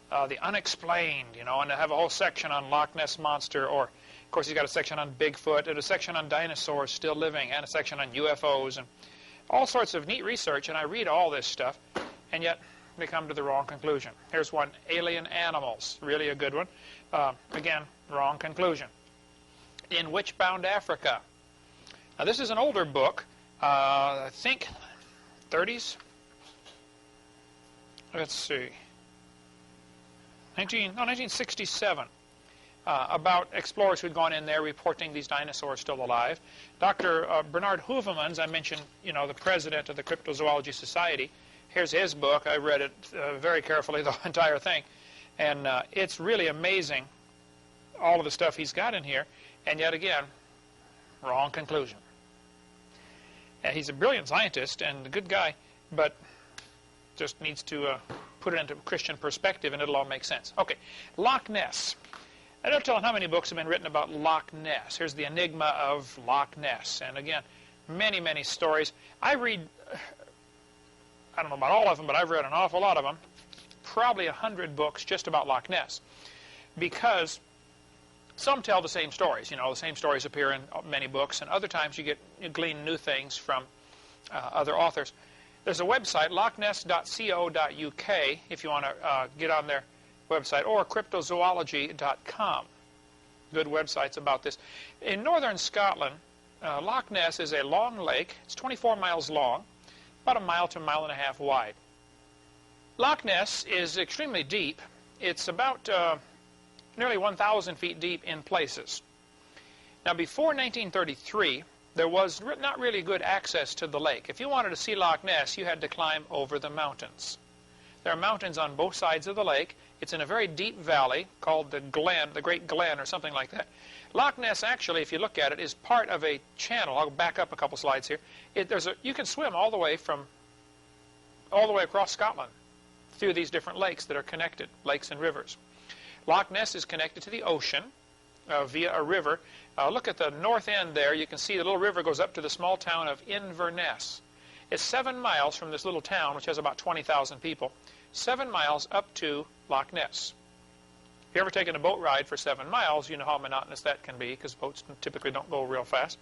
A: The unexplained, and they have a whole section on Loch Ness Monster, or, of course, he's got a section on Bigfoot, and a section on dinosaurs still living, and a section on UFOs, and all sorts of neat research, and I read all this stuff, and yet they come to the wrong conclusion. Here's one, alien animals, really a good one. Again, wrong conclusion. In Witch-Bound Africa. Now, this is an older book, I think 30s. Let's see. 1967. About explorers who'd gone in there reporting these dinosaurs still alive. Dr. Bernard Heuvelmans, I mentioned, the president of the Cryptozoology Society. Here's his book. I read it very carefully, the entire thing. And it's really amazing, all of the stuff he's got in here. And yet again, wrong conclusion. And he's a brilliant scientist and a good guy, but just needs to put it into Christian perspective, and it'll all make sense. Okay, Loch Ness. I don't tell how many books have been written about Loch Ness. Here's the enigma of Loch Ness. And again, many, many stories. I read, I don't know about all of them, but I've read an awful lot of them. Probably 100 books just about Loch Ness. Because some tell the same stories. The same stories appear in many books, and other times you glean new things from other authors. There's a website, lochness.co.uk, if you want to get on their website, or cryptozoology.com. Good websites about this. In northern Scotland, Loch Ness is a long lake. It's 24 miles long, about a mile to a mile and a half wide. Loch Ness is extremely deep. It's about nearly 1,000 feet deep in places. Now, before 1933, there was not really good access to the lake. If you wanted to see Loch Ness, you had to climb over the mountains. There are mountains on both sides of the lake. It's in a very deep valley called the Glen, the Great Glen, or something like that. Loch Ness, actually, if you look at it, is part of a channel. I'll back up a couple slides here. You can swim all the way across Scotland through these different lakes that are connected, lakes and rivers. Loch Ness is connected to the ocean via a river. Look at the north end there. You can see the little river goes up to the small town of Inverness. It's 7 miles from this little town, which has about 20,000 people, 7 miles up to Loch Ness. If you've ever taken a boat ride for 7 miles, you know how monotonous that can be, because boats typically don't go real fast.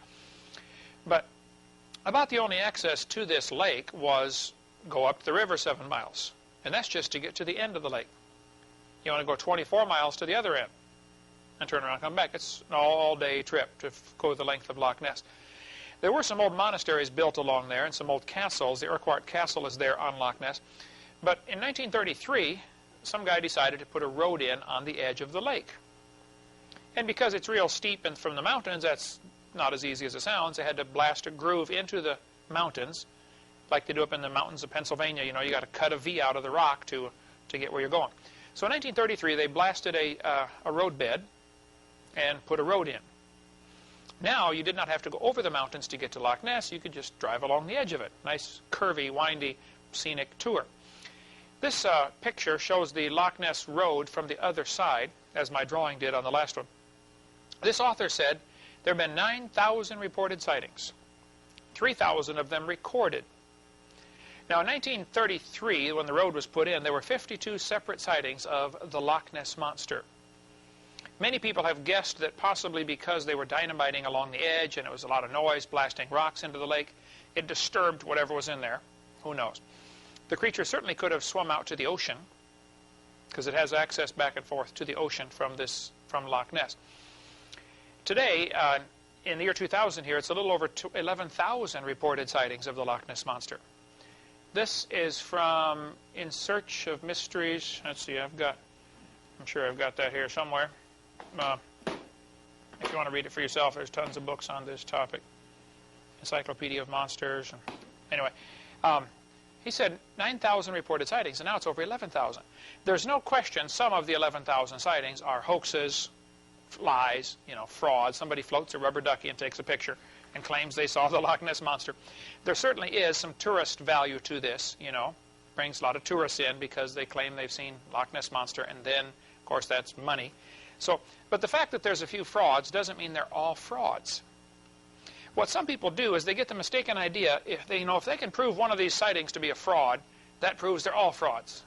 A: But about the only access to this lake was go up the river 7 miles. And that's just to get to the end of the lake. You want to go 24 miles to the other end and turn around and come back. It's an all-day trip to go the length of Loch Ness. There were some old monasteries built along there and some old castles. The Urquhart Castle is there on Loch Ness. But in 1933, some guy decided to put a road in on the edge of the lake. And because it's real steep and from the mountains, that's not as easy as it sounds. They had to blast a groove into the mountains, like they do up in the mountains of Pennsylvania. You know, you got to cut a V out of the rock to get where you're going. So in 1933, they blasted a roadbed and put a road in. Now, you did not have to go over the mountains to get to Loch Ness. You could just drive along the edge of it. Nice, curvy, windy, scenic tour. This picture shows the Loch Ness road from the other side, as my drawing did on the last one. This author said there have been 9,000 reported sightings, 3,000 of them recorded. Now, in 1933, when the road was put in, there were 52 separate sightings of the Loch Ness Monster. Many people have guessed that possibly because they were dynamiting along the edge and it was a lot of noise, blasting rocks into the lake, it disturbed whatever was in there. Who knows? The creature certainly could have swum out to the ocean, because it has access back and forth to the ocean from Loch Ness. Today, in the year 2000 here, it's a little over 11,000 reported sightings of the Loch Ness Monster. This is from In Search of Mysteries. Let's see, I'm sure I've got that here somewhere. If you want to read it for yourself, there's tons of books on this topic. Encyclopedia of Monsters. Anyway, he said 9,000 reported sightings, and now it's over 11,000. There's no question some of the 11,000 sightings are hoaxes, lies, frauds. Somebody floats a rubber ducky and takes a picture and claims they saw the Loch Ness Monster. There certainly is some tourist value to this, brings a lot of tourists in because they claim they've seen Loch Ness Monster, and then, of course, that's money. So, but the fact that there's a few frauds doesn't mean they're all frauds. What some people do is they get the mistaken idea, if they can prove one of these sightings to be a fraud, that proves they're all frauds.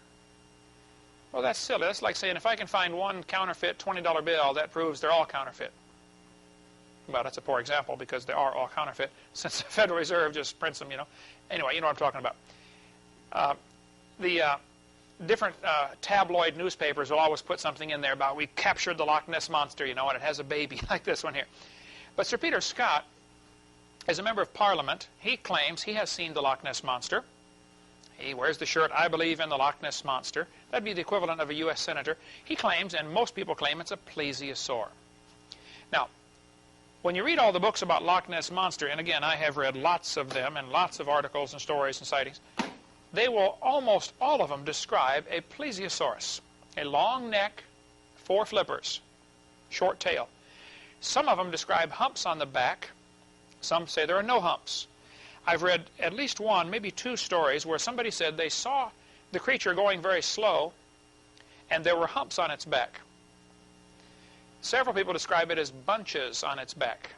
A: Well, that's silly. That's like saying if I can find one counterfeit $20 bill, that proves they're all counterfeit. Well, that's a poor example because they are all counterfeit, since the Federal Reserve just prints them, Anyway, you know what I'm talking about. Different tabloid newspapers will always put something in there about we captured the Loch Ness Monster, and it has a baby like this one here. But Sir Peter Scott, as a member of Parliament, he claims he has seen the Loch Ness Monster. He wears the shirt, "I believe in the Loch Ness Monster." That'd be the equivalent of a U.S. senator. He claims, and most people claim, it's a plesiosaur. Now, when you read all the books about Loch Ness Monster, and again, I have read lots of them and lots of articles and stories and sightings, they will, almost all of them, describe a plesiosaurus, a long neck, 4 flippers, short tail. Some of them describe humps on the back. Some say there are no humps. I've read at least one, maybe 2 stories where somebody said they saw the creature going very slow and there were humps on its back. Several people describe it as bunches on its back.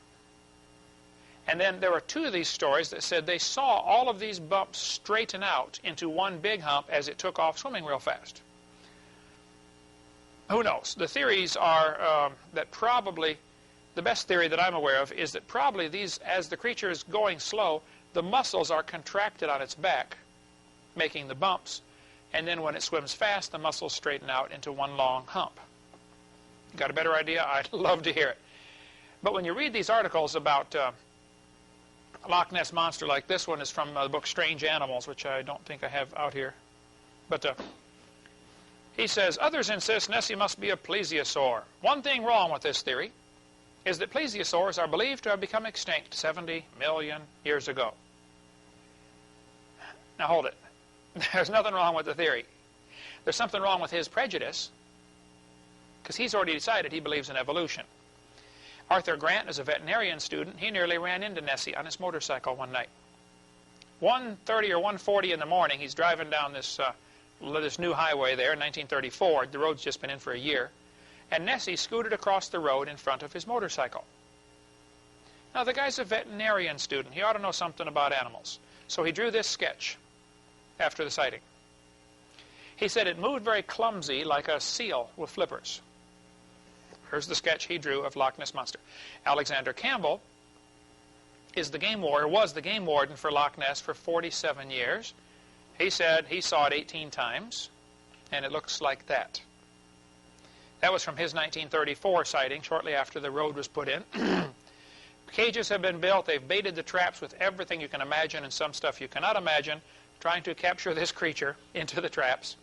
A: And then there were 2 of these stories that said they saw all of these bumps straighten out into one big hump as it took off swimming real fast. Who knows? The theories are that probably, the best theory that I'm aware of is that probably these, as the creature is going slow, the muscles are contracted on its back, making the bumps. And then when it swims fast, the muscles straighten out into one long hump. You got a better idea? I'd love to hear it. But when you read these articles about Loch Ness Monster, like this one is from the book Strange Animals, which I don't think I have out here. But he says, others insist Nessie must be a plesiosaur. One thing wrong with this theory is that plesiosaurs are believed to have become extinct 70 million years ago. Now hold it. There's nothing wrong with the theory. There's something wrong with his prejudice, because he's already decided he believes in evolution. Arthur Grant is a veterinarian student. He nearly ran into Nessie on his motorcycle one night. 1:30 or 1:40 in the morning, he's driving down this new highway there in 1934. The road's just been in for a year. And Nessie scooted across the road in front of his motorcycle. Now, the guy's a veterinarian student. He ought to know something about animals. So he drew this sketch after the sighting. He said it moved very clumsy like a seal with flippers. Here's the sketch he drew of Loch Ness Monster. Alexander Campbell is the game warden, was the game warden for Loch Ness for 47 years. He said he saw it 18 times, and it looks like that. That was from his 1934 sighting, shortly after the road was put in. Cages have been built. They've baited the traps with everything you can imagine and some stuff you cannot imagine, trying to capture this creature into the traps.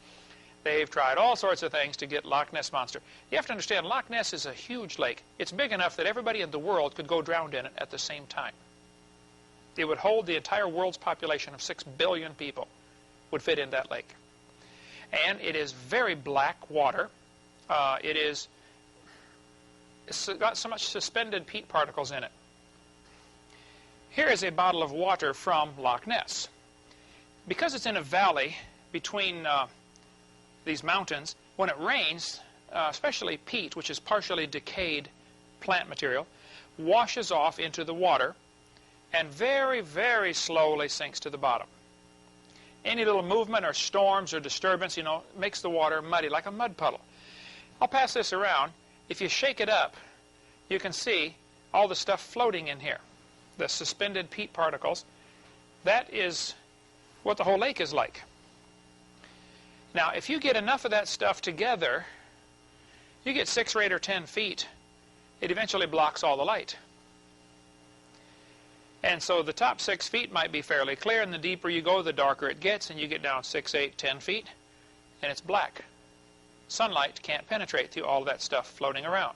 A: They've tried all sorts of things to get Loch Ness Monster. You have to understand, Loch Ness is a huge lake. It's big enough that everybody in the world could go drowned in it at the same time. It would hold the entire world's population of 6 billion people would fit in that lake. And it is very black water. It's got so much suspended peat particles in it. Here is a bottle of water from Loch Ness. Because it's in a valley between these mountains, when it rains, especially peat, which is partially decayed plant material, washes off into the water and very, very slowly sinks to the bottom. Any little movement or storms or disturbance, makes the water muddy, like a mud puddle. I'll pass this around. If you shake it up, you can see all the stuff floating in here, the suspended peat particles. That is what the whole lake is like. Now, if you get enough of that stuff together, you get 6 or 8 or 10 feet, it eventually blocks all the light. And so the top 6 feet might be fairly clear, and the deeper you go, the darker it gets, and you get down 6, 8, 10 feet, and it's black. Sunlight can't penetrate through all that stuff floating around.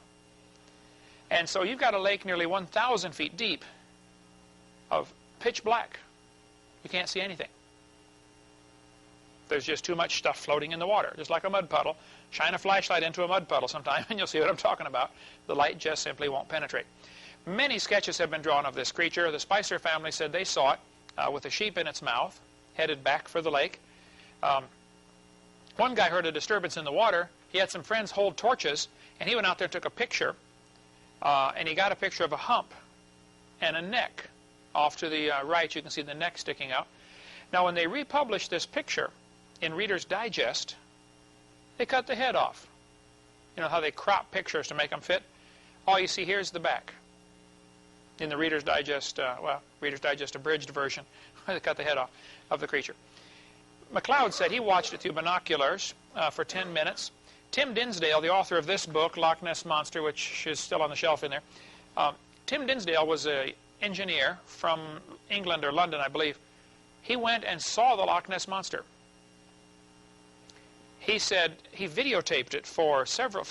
A: And so you've got a lake nearly 1,000 feet deep of pitch black. You can't see anything. There's just too much stuff floating in the water, just like a mud puddle. Shine a flashlight into a mud puddle sometime and you'll see what I'm talking about. The light just simply won't penetrate. Many sketches have been drawn of this creature. The Spicer family said they saw it with a sheep in its mouth, headed back for the lake. One guy heard a disturbance in the water. He had some friends hold torches, and he went out there and took a picture. And he got a picture of a hump and a neck. Off to the right, you can see the neck sticking out. Now, when they republished this picture in Reader's Digest, they cut the head off. You know how they crop pictures to make them fit? All you see here is the back. In the Reader's Digest, Reader's Digest abridged version, they cut the head off of the creature. McLeod said he watched it through binoculars for 10 minutes. Tim Dinsdale, the author of this book, Loch Ness Monster, which is still on the shelf in there, Tim Dinsdale was an engineer from England or London, I believe. He went and saw the Loch Ness Monster. He said he videotaped it for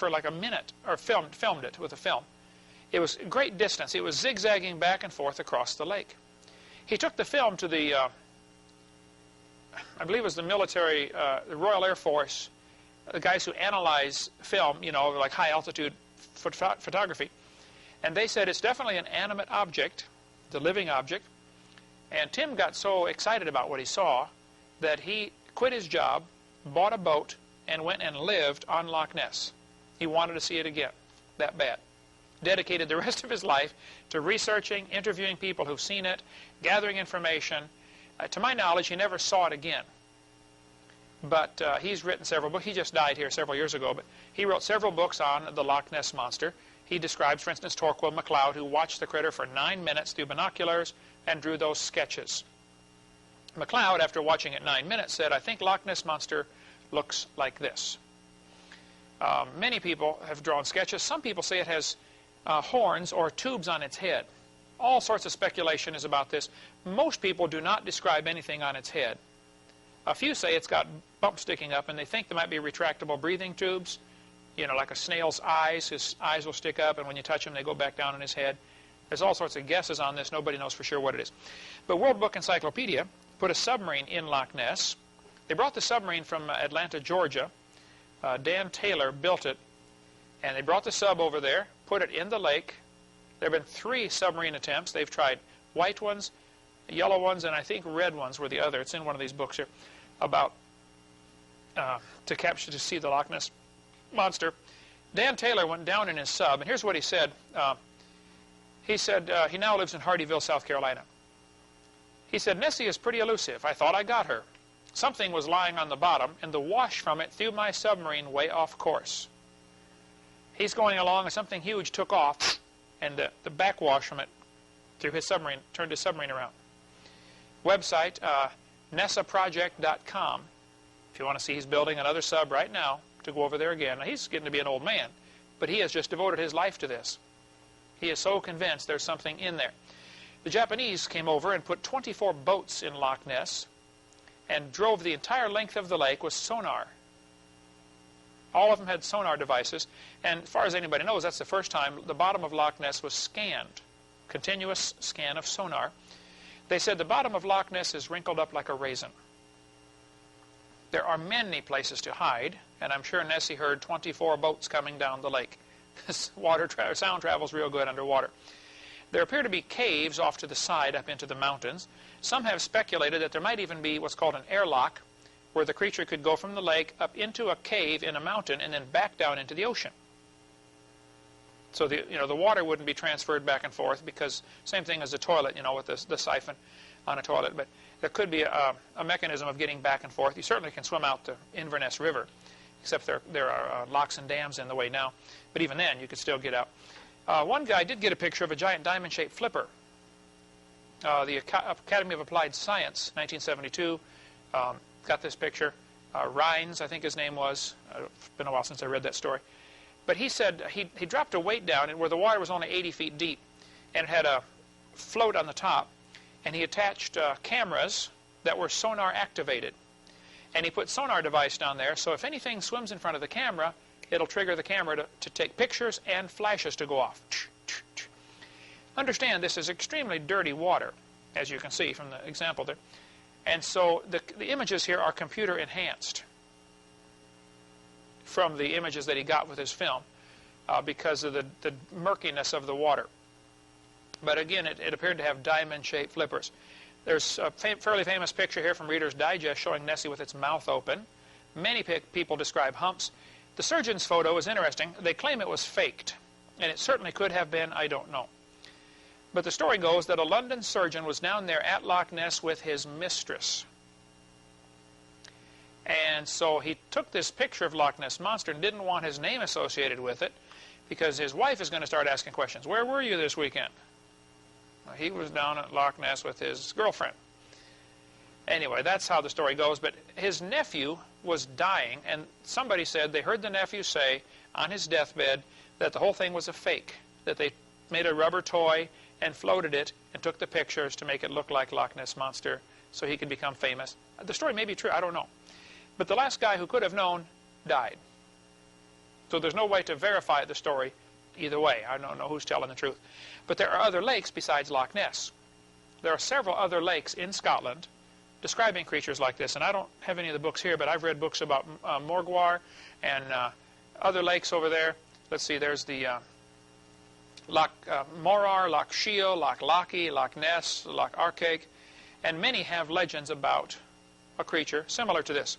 A: like a minute, or filmed it with a film. It was a great distance. It was zigzagging back and forth across the lake. He took the film to the, I believe it was the military, the Royal Air Force, the guys who analyze film, like high-altitude photography. And they said it's definitely an animate object, the living object. And Tim got so excited about what he saw that he quit his job, bought a boat, and went and lived on Loch Ness. He wanted to see it again, that bad. Dedicated the rest of his life to researching, interviewing people who've seen it, gathering information. To my knowledge, he never saw it again. But he's written several books. He just died here several years ago, but he wrote several books on the Loch Ness Monster. He describes, for instance, Torquil McLeod, who watched the critter for 9 minutes through binoculars and drew those sketches. McLeod, after watching it 9 minutes, said, "I think Loch Ness Monster looks like this." Many people have drawn sketches. Some people say it has horns or tubes on its head. All sorts of speculation is about this. Most people do not describe anything on its head. A few say it's got bumps sticking up, and they think there might be retractable breathing tubes, like a snail's eyes. His eyes will stick up, and when you touch them, they go back down in his head. There's all sorts of guesses on this. Nobody knows for sure what it is. But World Book Encyclopedia put a submarine in Loch Ness. They brought the submarine from Atlanta, Georgia. Dan Taylor built it, and they brought the sub over there, put it in the lake. There have been 3 submarine attempts. They've tried white ones, yellow ones, and I think red ones were the other. It's in one of these books here about to see the Loch Ness Monster. Dan Taylor went down in his sub, and here's what he said. He now lives in Hardyville, South Carolina. He said, "Nessie is pretty elusive. I thought I got her. Something was lying on the bottom, and the wash from it threw my submarine way off course." He's going along, and something huge took off, and the backwash from it through his submarine turned his submarine around. Website, nessaproject.com. If you want to see, he's building another sub right now to go over there again. Now, he's getting to be an old man, but he has just devoted his life to this. He is so convinced there's something in there. The Japanese came over and put 24 boats in Loch Ness and drove the entire length of the lake with sonar. All of them had sonar devices, and as far as anybody knows, that's the first time the bottom of Loch Ness was scanned. Continuous scan of sonar. They said the bottom of Loch Ness is wrinkled up like a raisin. There are many places to hide, and I'm sure Nessie heard 24 boats coming down the lake. Sound travels real good underwater. There appear to be caves off to the side up into the mountains. Some have speculated that there might even be what's called an airlock, where the creature could go from the lake up into a cave in a mountain and then back down into the ocean. So the water wouldn't be transferred back and forth, because same thing as a toilet, with the siphon on a toilet. But there could be a mechanism of getting back and forth. You certainly can swim out the Inverness River, except there are locks and dams in the way now. But even then, you could still get out. One guy did get a picture of a giant diamond-shaped flipper. The Academy of Applied Science, 1972, got this picture. Rhines, I think his name was. It's been a while since I read that story. But he said he dropped a weight down where the water was only 80 feet deep, and it had a float on the top, and he attached cameras that were sonar activated. And he put sonar device down there, so if anything swims in front of the camera, it'll trigger the camera to take pictures and flashes to go off. Understand, this is extremely dirty water, as you can see from the example there. And so the images here are computer enhanced from the images that he got with his film because of the murkiness of the water. But again, it appeared to have diamond-shaped flippers. There's a fairly famous picture here from Reader's Digest showing Nessie with its mouth open. Many people describe humps. The surgeon's photo is interesting. They claim it was faked, and it certainly could have been. I don't know. But the story goes that a London surgeon was down there at Loch Ness with his mistress. And so he took this picture of Loch Ness Monster and didn't want his name associated with it, because his wife is going to start asking questions. Where were you this weekend? Well, he was down at Loch Ness with his girlfriend. Anyway, that's how the story goes. But his nephew was dying, and somebody said they heard the nephew say on his deathbed that the whole thing was a fake, that they made a rubber toy and floated it and took the pictures to make it look like Loch Ness Monster so he could become famous. The story may be true, I don't know. But the last guy who could have known died. So there's no way to verify the story either way. I don't know who's telling the truth. But there are other lakes besides Loch Ness. There are several other lakes in Scotland describing creatures like this. And I don't have any of the books here, but I've read books about Morgwar and other lakes over there. Let's see, there's the Loch Morar, Loch Shiel, Loch Lochy, Loch Ness, Loch Arkaig. And many have legends about a creature similar to this.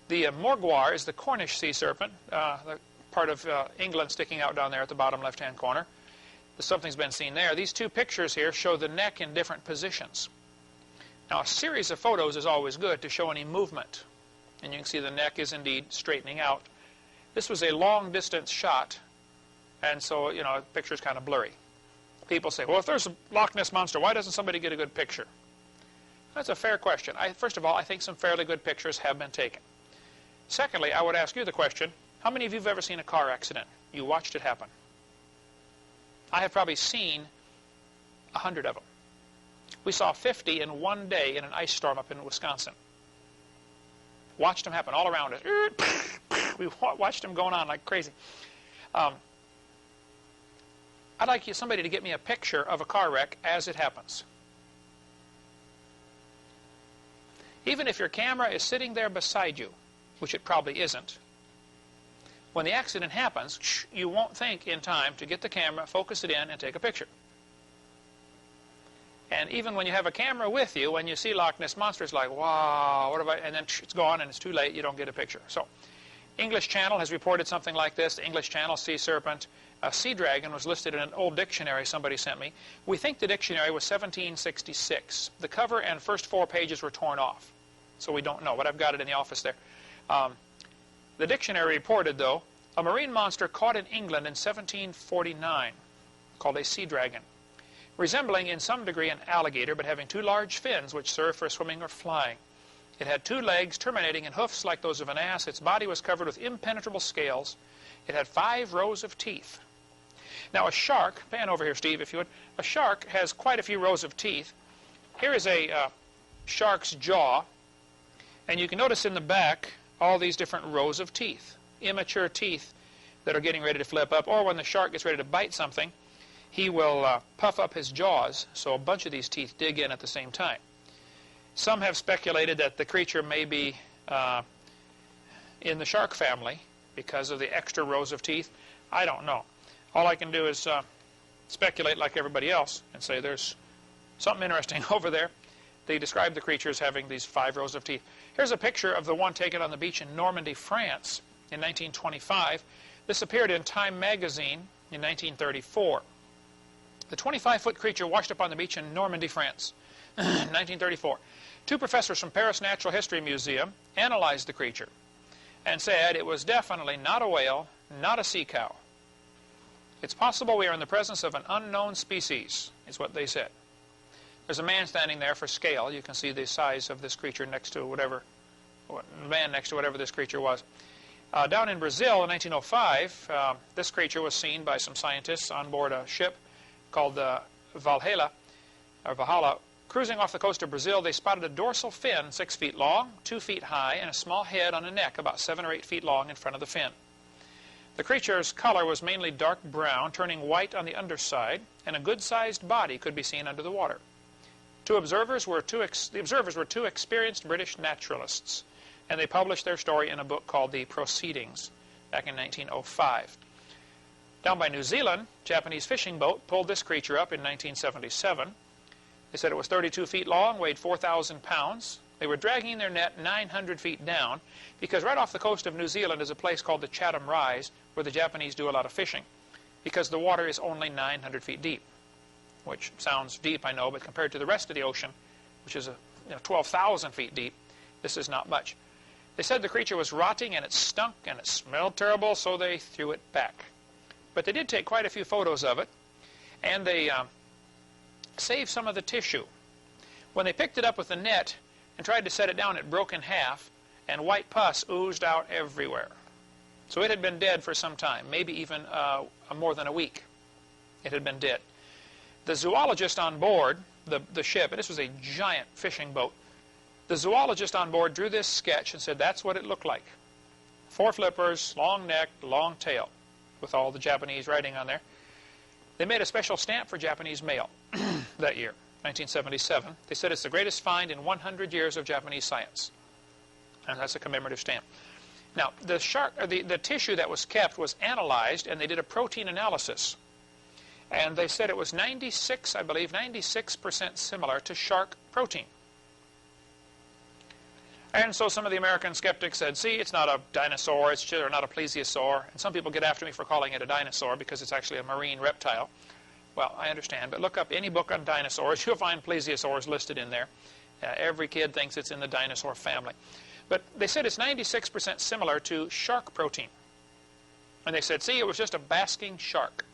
A: The Morgwar is the Cornish sea serpent, the part of England sticking out down there at the bottom left-hand corner. Something's been seen there. These two pictures here show the neck in different positions. Now, a series of photos is always good to show any movement. And you can see the neck is indeed straightening out. This was a long-distance shot, and so, the picture's kind of blurry. People say, well, if there's a Loch Ness Monster, why doesn't somebody get a good picture? That's a fair question. First of all, I think some fairly good pictures have been taken. Secondly, I would ask you the question, how many of you have ever seen a car accident? You watched it happen. I have probably seen 100 of them. We saw 50 in one day in an ice storm up in Wisconsin. Watched them happen all around us. We watched them going on like crazy. I'd like somebody to get me a picture of a car wreck as it happens. Even if your camera is sitting there beside you, which it probably isn't, when the accident happens, you won't think in time to get the camera, focus it in, and take a picture. And even when you have a camera with you, when you see Loch Ness Monster, it's like, wow, what have I... And then it's gone, and it's too late, you don't get a picture. So, English Channel has reported something like this. The English Channel sea serpent. Sea dragon was listed in an old dictionary somebody sent me. We think the dictionary was 1766. The cover and first 4 pages were torn off. So we don't know, but I've got it in the office there. The dictionary reported, though, a marine monster caught in England in 1749, called a sea dragon, resembling in some degree an alligator, but having 2 large fins which serve for swimming or flying. It had 2 legs terminating in hoofs like those of an ass. Its body was covered with impenetrable scales. It had 5 rows of teeth. Now a shark, pan over here Steve if you would, a shark has quite a few rows of teeth. Here is a shark's jaw, and you can notice in the back all these different rows of teeth, immature teeth that are getting ready to flip up, or when the shark gets ready to bite something, he will puff up his jaws, so a bunch of these teeth dig in at the same time. Some have speculated that the creature may be in the shark family because of the extra rows of teeth. I don't know. All I can do is speculate like everybody else and say there's something interesting over there. They describe the creature as having these 5 rows of teeth. Here's a picture of the one taken on the beach in Normandy, France in 1925. This appeared in Time magazine in 1934. The 25-foot creature washed up on the beach in Normandy, France, 1934. 2 professors from Paris Natural History Museum analyzed the creature and said it was definitely not a whale, not a sea cow. It's possible we are in the presence of an unknown species, is what they said. There's a man standing there for scale. You can see the size of this creature next to whatever this creature was. Down in Brazil in 1905, this creature was seen by some scientists on board a ship called the Valhalla. Cruising off the coast of Brazil, they spotted a dorsal fin 6 feet long, 2 feet high, and a small head on a neck about 7 or 8 feet long in front of the fin. The creature's color was mainly dark brown, turning white on the underside, and a good-sized body could be seen under the water. The observers were two experienced British naturalists, and they published their story in a book called The Proceedings back in 1905. Down by New Zealand, a Japanese fishing boat pulled this creature up in 1977. They said it was 32 feet long, weighed 4,000 pounds. They were dragging their net 900 feet down because right off the coast of New Zealand is a place called the Chatham Rise where the Japanese do a lot of fishing because the water is only 900 feet deep, which sounds deep, I know, but compared to the rest of the ocean, which is 12,000 feet deep, this is not much. They said the creature was rotting and it stunk and it smelled terrible, so they threw it back. But they did take quite a few photos of it, and they saved some of the tissue. When they picked it up with the net and tried to set it down, it broke in half, and white pus oozed out everywhere. So it had been dead for some time, maybe even more than a week. It had been dead. The zoologist on board the ship, and this was a giant fishing boat, the zoologist on board drew this sketch and said that's what it looked like. 4 flippers, long neck, long tail, with all the Japanese writing on there. They made a special stamp for Japanese mail that year, 1977. They said it's the greatest find in 100 years of Japanese science. And that's a commemorative stamp. Now, the tissue that was kept was analyzed, and they did a protein analysis. And they said it was 96% similar to shark protein. And so some of the American skeptics said, see, it's not a dinosaur, or not a plesiosaur. And some people get after me for calling it a dinosaur because it's actually a marine reptile. Well, I understand, but look up any book on dinosaurs. You'll find plesiosaurs listed in there. Every kid thinks it's in the dinosaur family. But they said it's 96% similar to shark protein. And they said, see, it was just a basking shark.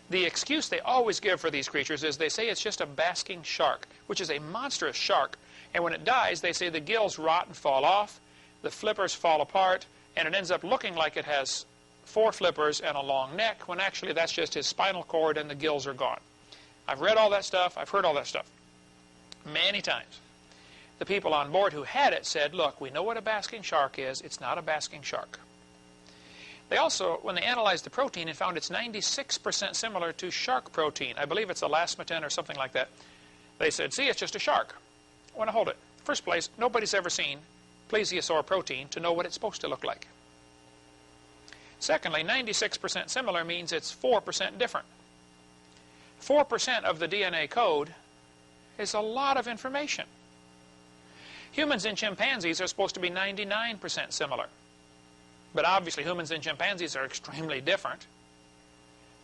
A: The excuse they always give for these creatures is they say it's just a basking shark, which is a monstrous shark. And when it dies, they say the gills rot and fall off, the flippers fall apart, and it ends up looking like it has 4 flippers and a long neck, when actually that's just his spinal cord and the gills are gone. I've read all that stuff. I've heard all that stuff many times. The people on board who had it said, look, we know what a basking shark is. It's not a basking shark. They also, when they analyzed the protein and found it's 96% similar to shark protein, I believe it's elasmatin or something like that, they said, see, it's just a shark. I want to hold it. First place, nobody's ever seen plesiosaur protein to know what it's supposed to look like. Secondly, 96% similar means it's 4% different. 4% of the DNA code is a lot of information. Humans and chimpanzees are supposed to be 99% similar. But obviously humans and chimpanzees are extremely different.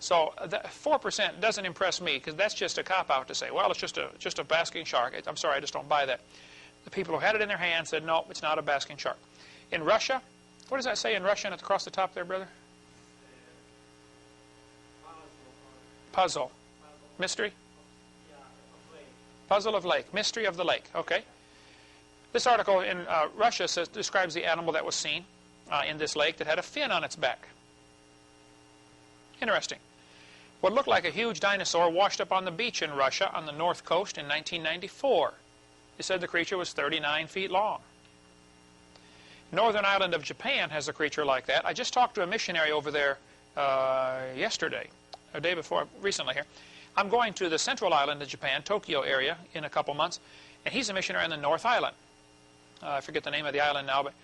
A: So 4% doesn't impress me, because that's just a cop-out to say, well, it's just a basking shark. I'm sorry, I just don't buy that. The people who had it in their hands said, no, it's not a basking shark. In Russia, what does that say in Russian across the top there, brother? Puzzle. Mystery? Puzzle of lake. Mystery of the lake. Okay. This article in Russia describes the animal that was seen in this lake that had a fin on its back. Interesting. What looked like a huge dinosaur washed up on the beach in Russia on the north coast in 1994. They said the creature was 39 feet long. Northern island of Japan has a creature like that. I just talked to a missionary over there yesterday, a day before, recently here. I'm going to the central island of Japan, Tokyo area, in a couple months, and he's a missionary on the North Island. I forget the name of the island now, but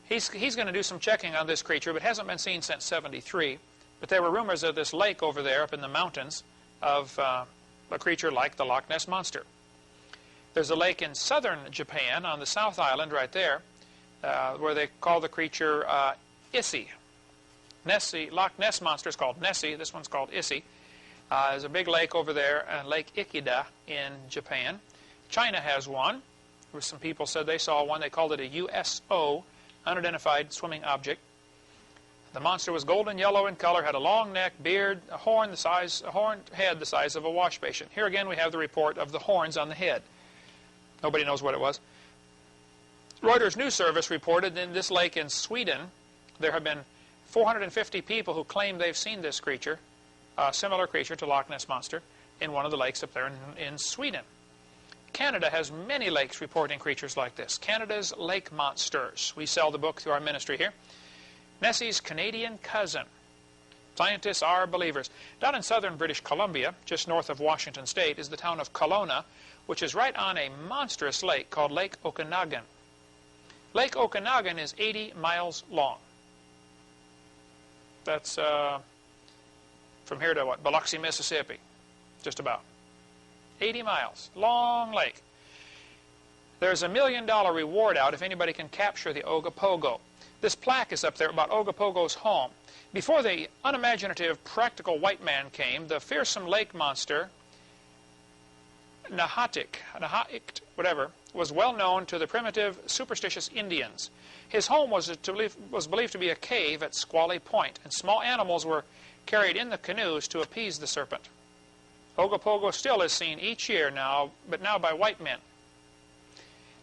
A: he's going to do some checking on this creature, but hasn't been seen since '73. But there were rumors of this lake over there up in the mountains of a creature like the Loch Ness Monster. There's a lake in southern Japan on the South Island right there where they call the creature Issy. Nessie, Loch Ness Monster is called Nessie. This one's called Issy. There's a big lake over there, Lake Ikeda in Japan. China has one. Some people said they saw one. They called it a USO, unidentified swimming object. The monster was golden yellow in color, had a long neck, beard, a horned head the size of a wash basin. Here again we have the report of the horns on the head. Nobody knows what it was. Reuters News Service reported in this lake in Sweden there have been 450 people who claim they've seen this creature, a similar creature to Loch Ness Monster, in one of the lakes up there in Sweden. Canada has many lakes reporting creatures like this. Canada's Lake Monsters. We sell the book through our ministry here. Nessie's Canadian cousin. Scientists are believers. Down in southern British Columbia, just north of Washington State, is the town of Kelowna, which is right on a monstrous lake called Lake Okanagan. Lake Okanagan is 80 miles long. That's from here to what? Biloxi, Mississippi. Just about. 80 miles. Long lake. There's a $1 million reward out if anybody can capture the Ogopogo. This plaque is up there about Ogopogo's home. Before the unimaginative, practical white man came, the fearsome lake monster, Nahatik, whatever, was well known to the primitive, superstitious Indians. His home was believed to be a cave at Squally Point, and small animals were carried in the canoes to appease the serpent. Ogopogo still is seen each year now, but now by white men.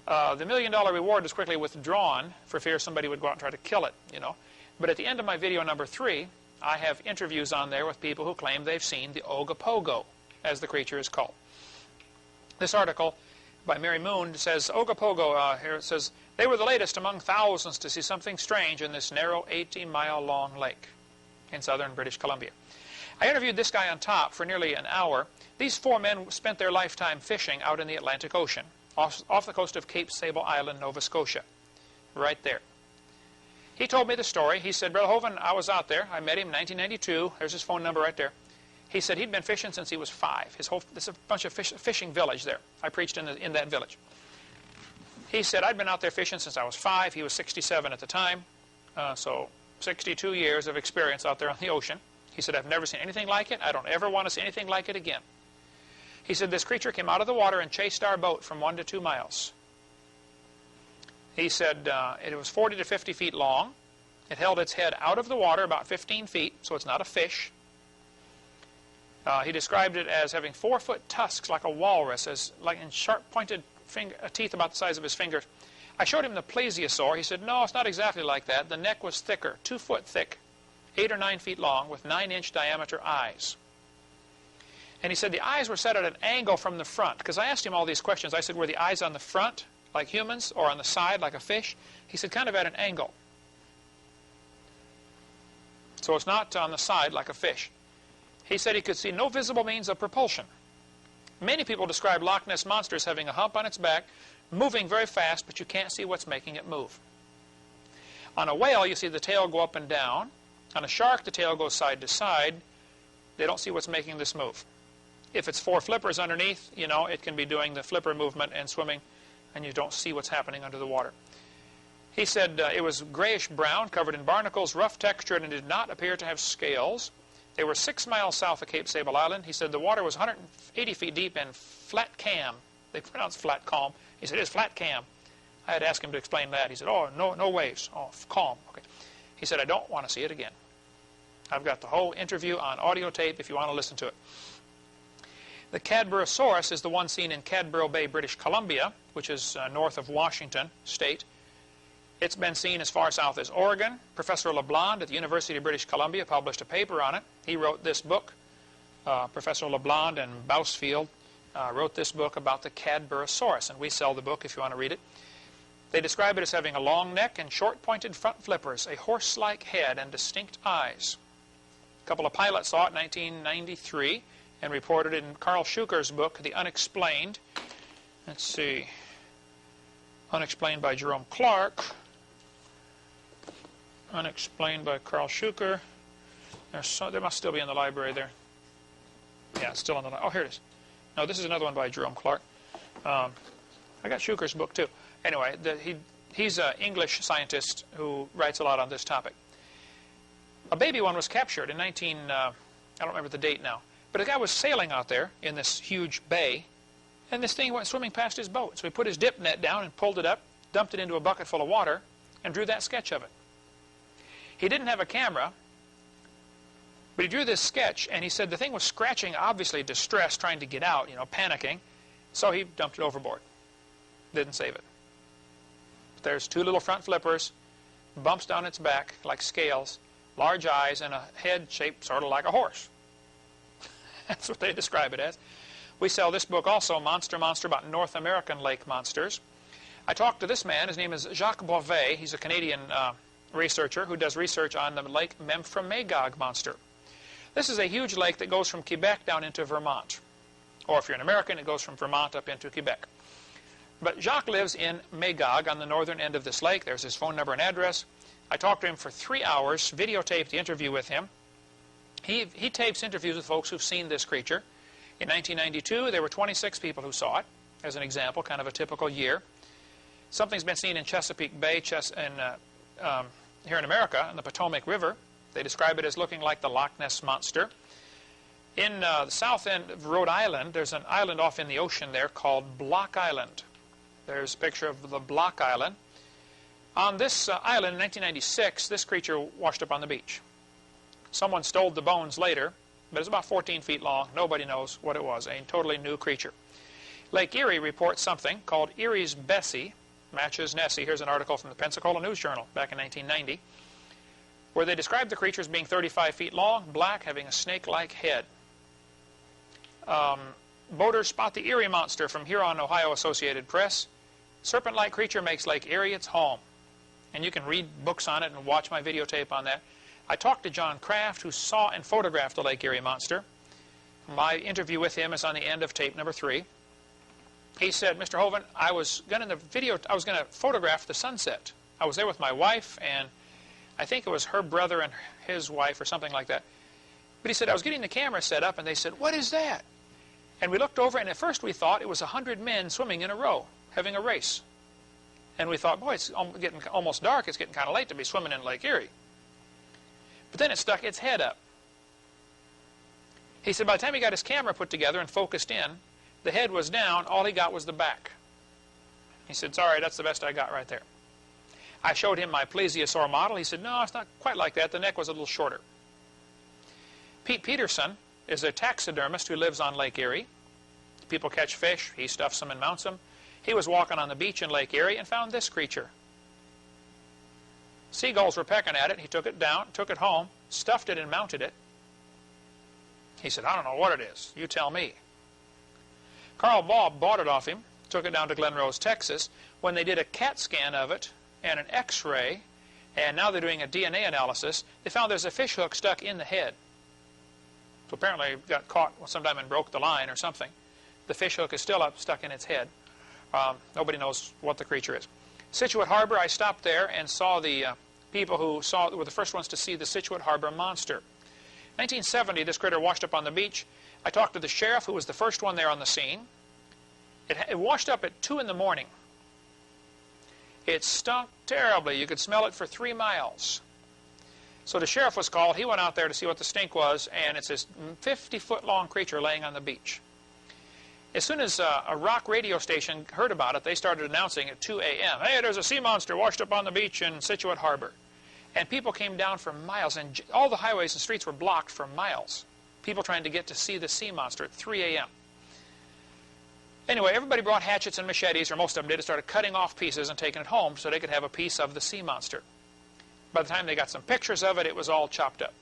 A: The $1 million reward was quickly withdrawn for fear somebody would go out and try to kill it, you know. But at the end of my video number 3, I have interviews on there with people who claim they've seen the Ogopogo, as the creature is called. This article by Mary Moon says, Ogopogo, here it says, they were the latest among thousands to see something strange in this narrow 80-mile-long lake in southern British Columbia. I interviewed this guy on top for nearly an hour. These 4 men spent their lifetime fishing out in the Atlantic Ocean, off the coast of Cape Sable Island, Nova Scotia, right there. He told me the story. He said, Brother Hovind, I was out there. I met him in 1992. There's his phone number right there. He said he'd been fishing since he was 5. There's a bunch of fishing village there. I preached in that village. He said, I'd been out there fishing since I was 5. He was 67 at the time, so 62 years of experience out there on the ocean. He said, I've never seen anything like it. I don't ever want to see anything like it again. He said, this creature came out of the water and chased our boat from 1 to 2 miles. He said it was 40 to 50 feet long. It held its head out of the water about 15 feet, so it's not a fish. He described it as having 4-foot tusks like a walrus, like in sharp-pointed teeth about the size of his fingers. I showed him the plesiosaur. He said, no, it's not exactly like that. The neck was thicker, 2 foot thick, 8 or 9 feet long, with 9-inch diameter eyes. And he said the eyes were set at an angle from the front. Because I asked him all these questions. I said, were the eyes on the front, like humans, or on the side, like a fish? He said, kind of at an angle. So it's not on the side, like a fish. He said he could see no visible means of propulsion. Many people describe Loch Ness Monster as having a hump on its back, moving very fast, but you can't see what's making it move. On a whale, you see the tail go up and down. On a shark, the tail goes side to side. They don't see what's making this move. If it's 4 flippers underneath, you know, it can be doing the flipper movement and swimming, and you don't see what's happening under the water. He said it was grayish-brown, covered in barnacles, rough textured, and did not appear to have scales. They were 6 miles south of Cape Sable Island. He said the water was 180 feet deep and flat calm. They pronounce flat calm. He said, it's flat calm. I had asked him to explain that. He said, oh, no waves. Oh, calm. Okay. He said, I don't want to see it again. I've got the whole interview on audio tape if you want to listen to it. The Cadborosaurus is the one seen in Cadboro Bay, British Columbia, which is north of Washington State. It's been seen as far south as Oregon. Professor LeBlanc at the University of British Columbia published a paper on it. He wrote this book. Professor LeBlanc and Bousfield wrote this book about the Cadborosaurus, and we sell the book if you want to read it. They describe it as having a long neck and short pointed front flippers, a horse-like head, and distinct eyes. A couple of pilots saw it in 1993 and reported it in Carl Schuker's book, The Unexplained. Let's see. Unexplained by Jerome Clark. Unexplained by Carl Schuker. There must still be in the library there. Yeah, it's still in the library. Oh, here it is. No, this is another one by Jerome Clark. I got Schuker's book, too. Anyway, he's an English scientist who writes a lot on this topic. A baby one was captured in I don't remember the date now, but a guy was sailing out there in this huge bay, and this thing went swimming past his boat. So he put his dip net down and pulled it up, dumped it into a bucket full of water, and drew that sketch of it. He didn't have a camera, but he drew this sketch, and he said the thing was scratching, obviously distressed, trying to get out, panicking, so he dumped it overboard. Didn't save it. There's two little front flippers, bumps down its back like scales, large eyes, and a head shaped sort of like a horse. That's what they describe it as. We sell this book also, Monster, about North American lake monsters. I talked to this man. His name is Jacques Beauvais. He's a Canadian researcher who does research on the Lake Memphremagog monster. This is a huge lake that goes from Quebec down into Vermont. Or if you're an American, it goes from Vermont up into Quebec. But Jacques lives in Magog on the northern end of this lake. There's his phone number and address. I talked to him for 3 hours, videotaped the interview with him. He tapes interviews with folks who've seen this creature. In 1992, there were 26 people who saw it, as an example, kind of a typical year. Something's been seen in Chesapeake Bay here in America, in the Potomac River. They describe it as looking like the Loch Ness monster. In the south end of Rhode Island, there's an island off in the ocean there called Block Island. There's a picture of the Block Island. On this island in 1996, this creature washed up on the beach. Someone stole the bones later, but it's about 14 feet long. Nobody knows what it was, a totally new creature. Lake Erie reports something called Erie's Bessie, matches Nessie. Here's an article from the Pensacola News Journal back in 1990, where they describe the creature as being 35 feet long, black, having a snake-like head. Boaters spot the Erie monster from Huron, Ohio Associated Press. Serpent-like creature makes Lake Erie its home. And you can read books on it and watch my videotape on that. I talked to John Kraft, who saw and photographed the Lake Erie monster. My interview with him is on the end of tape number 3. He said, Mr. Hovind, I was going to photograph the sunset. I was there with my wife, and I think it was her brother and his wife or something like that. But he said, I was getting the camera set up, and they said, what is that? And we looked over, and at first we thought it was 100 men swimming in a row, having a race. And we thought, boy, it's getting almost dark. It's getting kind of late to be swimming in Lake Erie. But then it stuck its head up. He said by the time he got his camera put together and focused in, the head was down. All he got was the back. He said, sorry, that's the best I got right there. I showed him my plesiosaur model. He said, no, it's not quite like that. The neck was a little shorter. Pete Peterson is a taxidermist who lives on Lake Erie. People catch fish. He stuffs them and mounts them. He was walking on the beach in Lake Erie and found this creature. Seagulls were pecking at it. He took it down, took it home, stuffed it and mounted it. He said, I don't know what it is. You tell me. Carl Bob bought it off him, took it down to Glen Rose, Texas. When they did a CAT scan of it and an X-ray, and now they're doing a DNA analysis, they found there's a fish hook stuck in the head. So apparently it got caught sometime and broke the line or something. The fish hook is still stuck in its head. Nobody knows what the creature is. Scituate Harbor, I stopped there and saw the people who were the first ones to see the Scituate Harbor monster. 1970, this critter washed up on the beach. I talked to the sheriff, who was the first one there on the scene. It washed up at 2 in the morning. It stunk terribly. You could smell it for 3 miles. So the sheriff was called. He went out there to see what the stink was, and it's this 50-foot-long creature laying on the beach. As soon as a rock radio station heard about it, they started announcing at 2 a.m., hey, there's a sea monster washed up on the beach in Scituate Harbor. And people came down for miles, and all the highways and streets were blocked for miles. People trying to get to see the sea monster at 3 a.m. Anyway, everybody brought hatchets and machetes, or most of them did, and started cutting off pieces and taking it home so they could have a piece of the sea monster. By the time they got some pictures of it, it was all chopped up.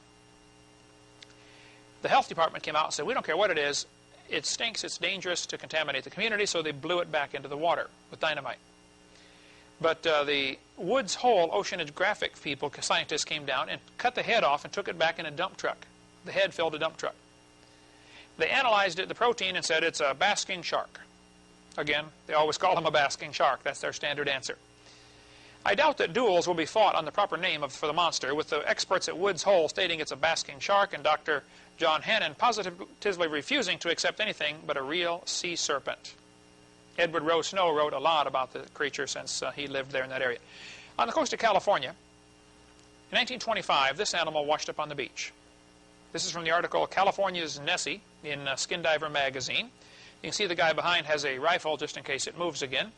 A: The health department came out and said, we don't care what it is. It stinks. It's dangerous to contaminate the community, so they blew it back into the water with dynamite. But the Woods Hole oceanographic people, scientists, came down and cut the head off and took it back in a dump truck. The head filled a dump truck. They analyzed it, the protein, and said it's a basking shark. Again, they always call them a basking shark. That's their standard answer. I doubt that duels will be fought on the proper name for the monster, with the experts at Woods Hole stating it's a basking shark and Dr. John Hannon positively refusing to accept anything but a real sea serpent. Edward Rowe Snow wrote a lot about the creature since he lived there in that area. On the coast of California, in 1925, this animal washed up on the beach. This is from the article California's Nessie in Skin Diver magazine. You can see the guy behind has a rifle just in case it moves again.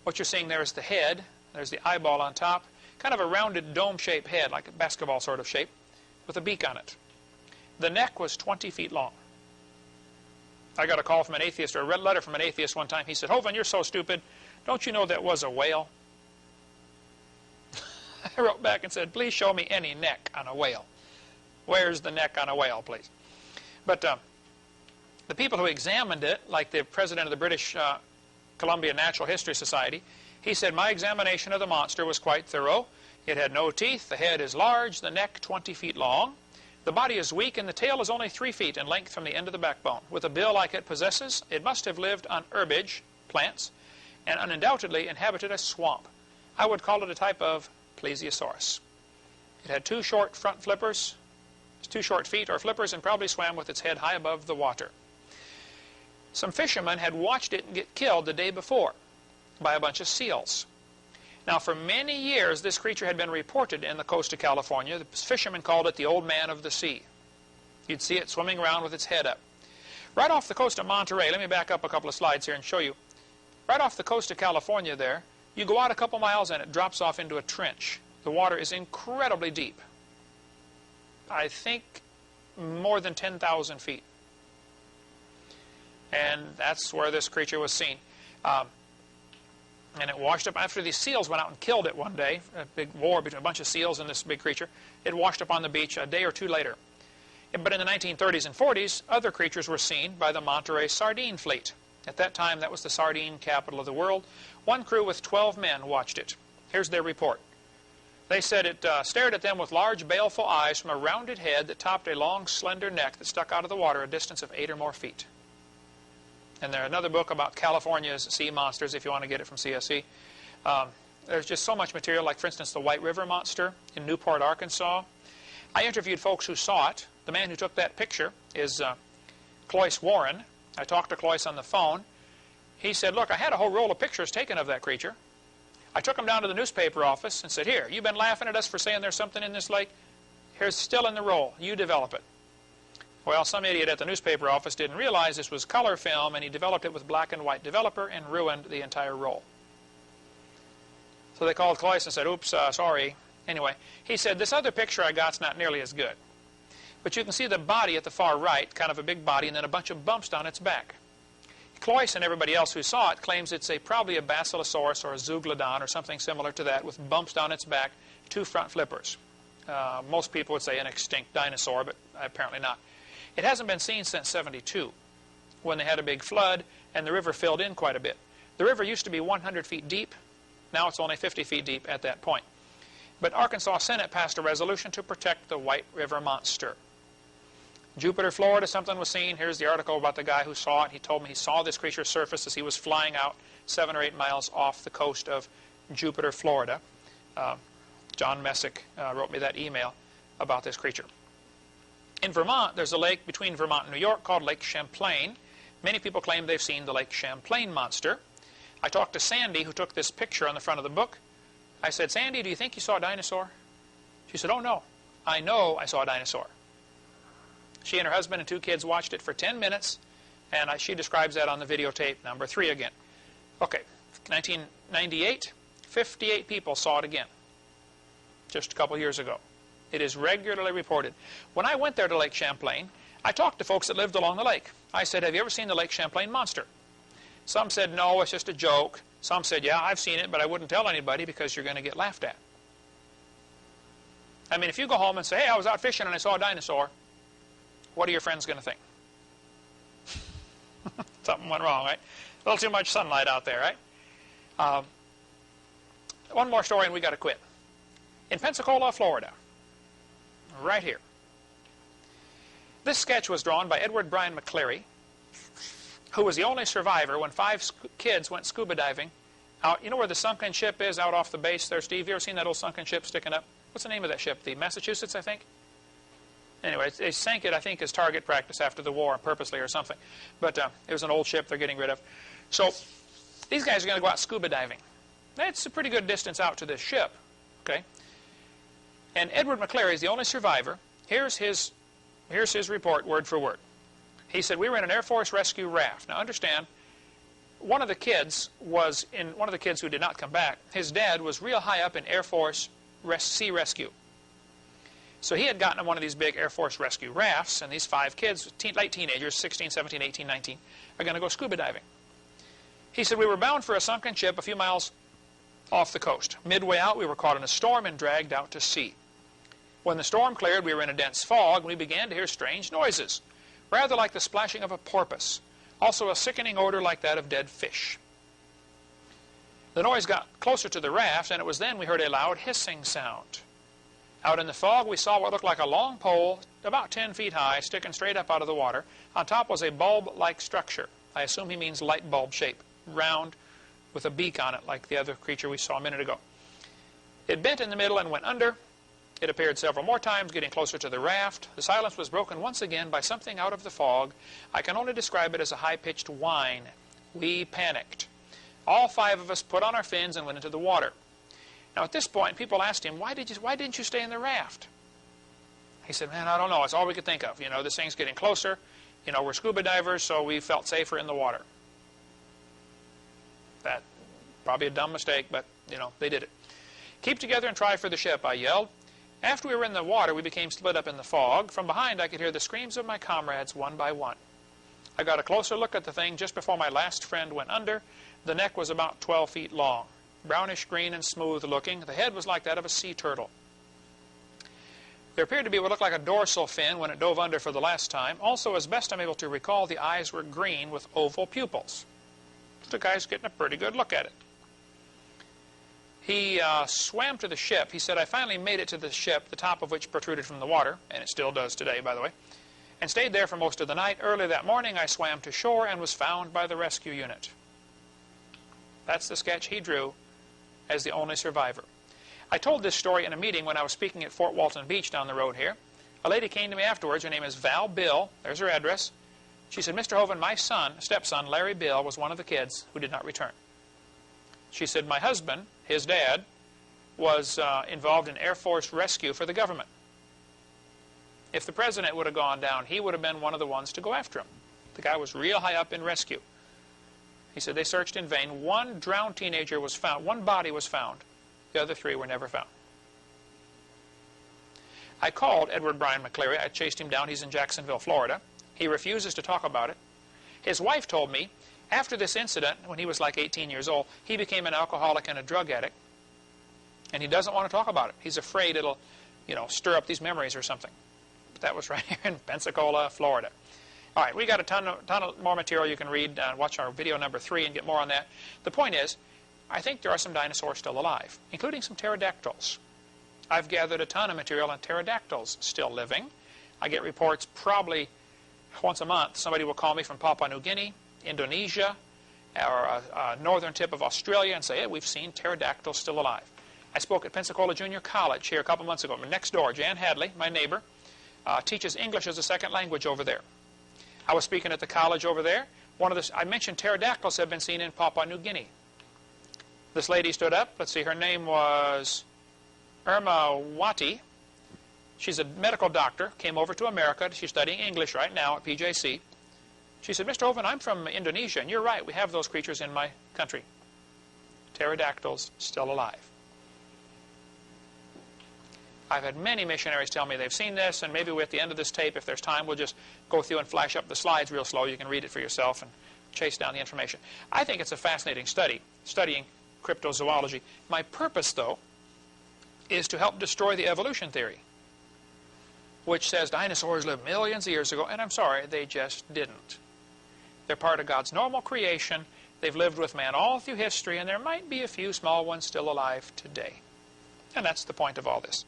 A: What you're seeing there is the head. There's the eyeball on top. Kind of a rounded dome-shaped head, like a basketball sort of shape, with a beak on it. The neck was 20 feet long. I got a call from an atheist, or a red letter from an atheist one time. He said, Hovind, you're so stupid. Don't you know that was a whale? I wrote back and said, please show me any neck on a whale. Where's the neck on a whale, please? But the people who examined it, like the president of the British Columbia Natural History Society, he said, my examination of the monster was quite thorough. It had no teeth, the head is large, the neck 20 feet long. The body is weak, and the tail is only 3 feet in length from the end of the backbone. With a bill like it possesses, it must have lived on herbage, plants, and undoubtedly inhabited a swamp. I would call it a type of plesiosaurus. It had 2 short front flippers, 2 short feet or flippers, and probably swam with its head high above the water. Some fishermen had watched it get killed the day before by a bunch of seals. Now, for many years, this creature had been reported in the coast of California. The fishermen called it the Old Man of the Sea. You'd see it swimming around with its head up. Right off the coast of Monterey, let me back up a couple of slides here and show you. Right off the coast of California there, you go out a couple miles and it drops off into a trench. The water is incredibly deep. I think more than 10,000 feet. And that's where this creature was seen. And it washed up after these seals went out and killed it one day. A big war between a bunch of seals and this big creature. It washed up on the beach a day or 2 later. But in the 1930s and 40s, other creatures were seen by the Monterey sardine fleet. At that time, that was the sardine capital of the world. One crew with 12 men watched it. Here's their report. They said it stared at them with large, baleful eyes from a rounded head that topped a long, slender neck that stuck out of the water a distance of 8 or more feet. And there's another book about California's sea monsters, if you want to get it from CSE. There's just so much material, like, for instance, the White River Monster in Newport, Arkansas. I interviewed folks who saw it. The man who took that picture is Cloyce Warren. I talked to Cloyce on the phone. He said, look, I had a whole roll of pictures taken of that creature. I took them down to the newspaper office and said, here, you've been laughing at us for saying there's something in this lake. Here's still in the roll. You develop it. Well, some idiot at the newspaper office didn't realize this was color film, and he developed it with black and white developer and ruined the entire roll. So they called Cloyce and said, oops, sorry. Anyway, he said, this other picture I got's not nearly as good. But you can see the body at the far right, kind of a big body, and then a bunch of bumps down its back. Cloyce and everybody else who saw it claims it's probably a basilosaurus or a zeuglodon or something similar to that, with bumps down its back, 2 front flippers. Most people would say an extinct dinosaur, but apparently not. It hasn't been seen since '72, when they had a big flood and the river filled in quite a bit. The river used to be 100 feet deep. Now it's only 50 feet deep at that point. But Arkansas Senate passed a resolution to protect the White River Monster. Jupiter, Florida, something was seen. Here's the article about the guy who saw it. He told me he saw this creature surface as he was flying out 7 or 8 miles off the coast of Jupiter, Florida. John Messick wrote me that email about this creature. In Vermont, there's a lake between Vermont and New York called Lake Champlain. Many people claim they've seen the Lake Champlain monster. I talked to Sandy, who took this picture on the front of the book. I said, Sandy, do you think you saw a dinosaur? She said, oh, no. I know I saw a dinosaur. She and her husband and 2 kids watched it for 10 minutes, and she describes that on the videotape number 3 again. Okay, 1998, 58 people saw it again, just a couple years ago. It is regularly reported. When I went there to Lake Champlain, I talked to folks that lived along the lake. I said, have you ever seen the Lake Champlain monster? Some said, no, it's just a joke. Some said, yeah, I've seen it, but I wouldn't tell anybody because you're going to get laughed at. I mean, if you go home and say, hey, I was out fishing and I saw a dinosaur, what are your friends going to think? Something went wrong, right? A little too much sunlight out there, right? One more story and we got to quit. In Pensacola, Florida, right here. This sketch was drawn by Edward Bryan McCleary, who was the only survivor when 5 kids went scuba diving out. You know where the sunken ship is out off the base there, Steve? You ever seen that old sunken ship sticking up? What's the name of that ship? The Massachusetts, I think? Anyway, they sank it, I think, as target practice after the war, purposely or something. But it was an old ship they're getting rid of. So these guys are going to go out scuba diving. That's a pretty good distance out to this ship. Okay? And Edward McCleary is the only survivor. Here's his report, word for word. He said, we were in an Air Force rescue raft. Now understand, one of the kids who did not come back, his dad was real high up in Air Force sea rescue. So he had gotten on one of these big Air Force rescue rafts, and these 5 kids, late teenagers, 16, 17, 18, 19, are going to go scuba diving. He said, we were bound for a sunken ship a few miles off the coast. Midway out, we were caught in a storm and dragged out to sea. When the storm cleared, we were in a dense fog, and we began to hear strange noises, rather like the splashing of a porpoise, also a sickening odor like that of dead fish. The noise got closer to the raft, and it was then we heard a loud hissing sound. Out in the fog, we saw what looked like a long pole, about 10 feet high, sticking straight up out of the water. On top was a bulb-like structure. I assume he means light bulb shape, round, with a beak on it, like the other creature we saw a minute ago. It bent in the middle and went under. It appeared several more times, getting closer to the raft. The silence was broken once again by something out of the fog. I can only describe it as a high-pitched whine. We panicked. All 5 of us put on our fins and went into the water. Now at this point, people asked him, why didn't you stay in the raft? He said, man, I don't know. It's all we could think of. You know, this thing's getting closer. You know, we're scuba divers, so we felt safer in the water. That, probably a dumb mistake, but, you know, they did it. Keep together and try for the ship, I yelled. After we were in the water, we became split up in the fog. From behind, I could hear the screams of my comrades one by one. I got a closer look at the thing just before my last friend went under. The neck was about 12 feet long. Brownish green and smooth looking. The head was like that of a sea turtle. There appeared to be what looked like a dorsal fin when it dove under for the last time. Also, as best I'm able to recall, the eyes were green with oval pupils. So the guy's getting a pretty good look at it. He swam to the ship. He said, I finally made it to the ship, the top of which protruded from the water, and it still does today, by the way, and stayed there for most of the night. Early that morning, I swam to shore and was found by the rescue unit. That's the sketch he drew as the only survivor. I told this story in a meeting when I was speaking at Fort Walton Beach down the road here. A lady came to me afterwards. Her name is Val Bill. There's her address. She said, Mr. Hovind, my stepson, Larry Bill, was one of the kids who did not return. She said, my husband, his dad, was involved in Air Force rescue for the government. If the president would have gone down, he would have been one of the ones to go after him. The guy was real high up in rescue. He said they searched in vain. One drowned teenager was found. One body was found. The other 3 were never found. I called Edward Bryan McCleary. I chased him down. He's in Jacksonville, Florida. He refuses to talk about it. His wife told me, after this incident, when he was like 18 years old, he became an alcoholic and a drug addict. And he doesn't want to talk about it. He's afraid it'll, you know, stir up these memories or something. But that was right here in Pensacola, Florida. All right, we got a ton of more material you can read. Watch our video number 3 and get more on that. The point is, I think there are some dinosaurs still alive, including some pterodactyls. I've gathered a ton of material on pterodactyls still living. I get reports probably once a month. Somebody will call me from Papua New Guinea, Indonesia, or northern tip of Australia and say, hey, we've seen pterodactyls still alive. I spoke at Pensacola Junior College here a couple months ago. Next door, Jan Hadley, my neighbor, teaches English as a second language over there. I was speaking at the college over there. I mentioned pterodactyls have been seen in Papua New Guinea. This lady stood up. Let's see, her name was Irma Wati. She's a medical doctor, came over to America. She's studying English right now at PJC. She said, Mr. Hovind, I'm from Indonesia, and you're right, we have those creatures in my country. Pterodactyls still alive. I've had many missionaries tell me they've seen this, and maybe at the end of this tape, if there's time, we'll just go through and flash up the slides real slow. You can read it for yourself and chase down the information. I think it's a fascinating study, studying cryptozoology. My purpose, though, is to help destroy the evolution theory. which says dinosaurs lived millions of years ago, and I'm sorry, they just didn't. They're part of God's normal creation. They've lived with man all through history, and there might be a few small ones still alive today. And that's the point of all this.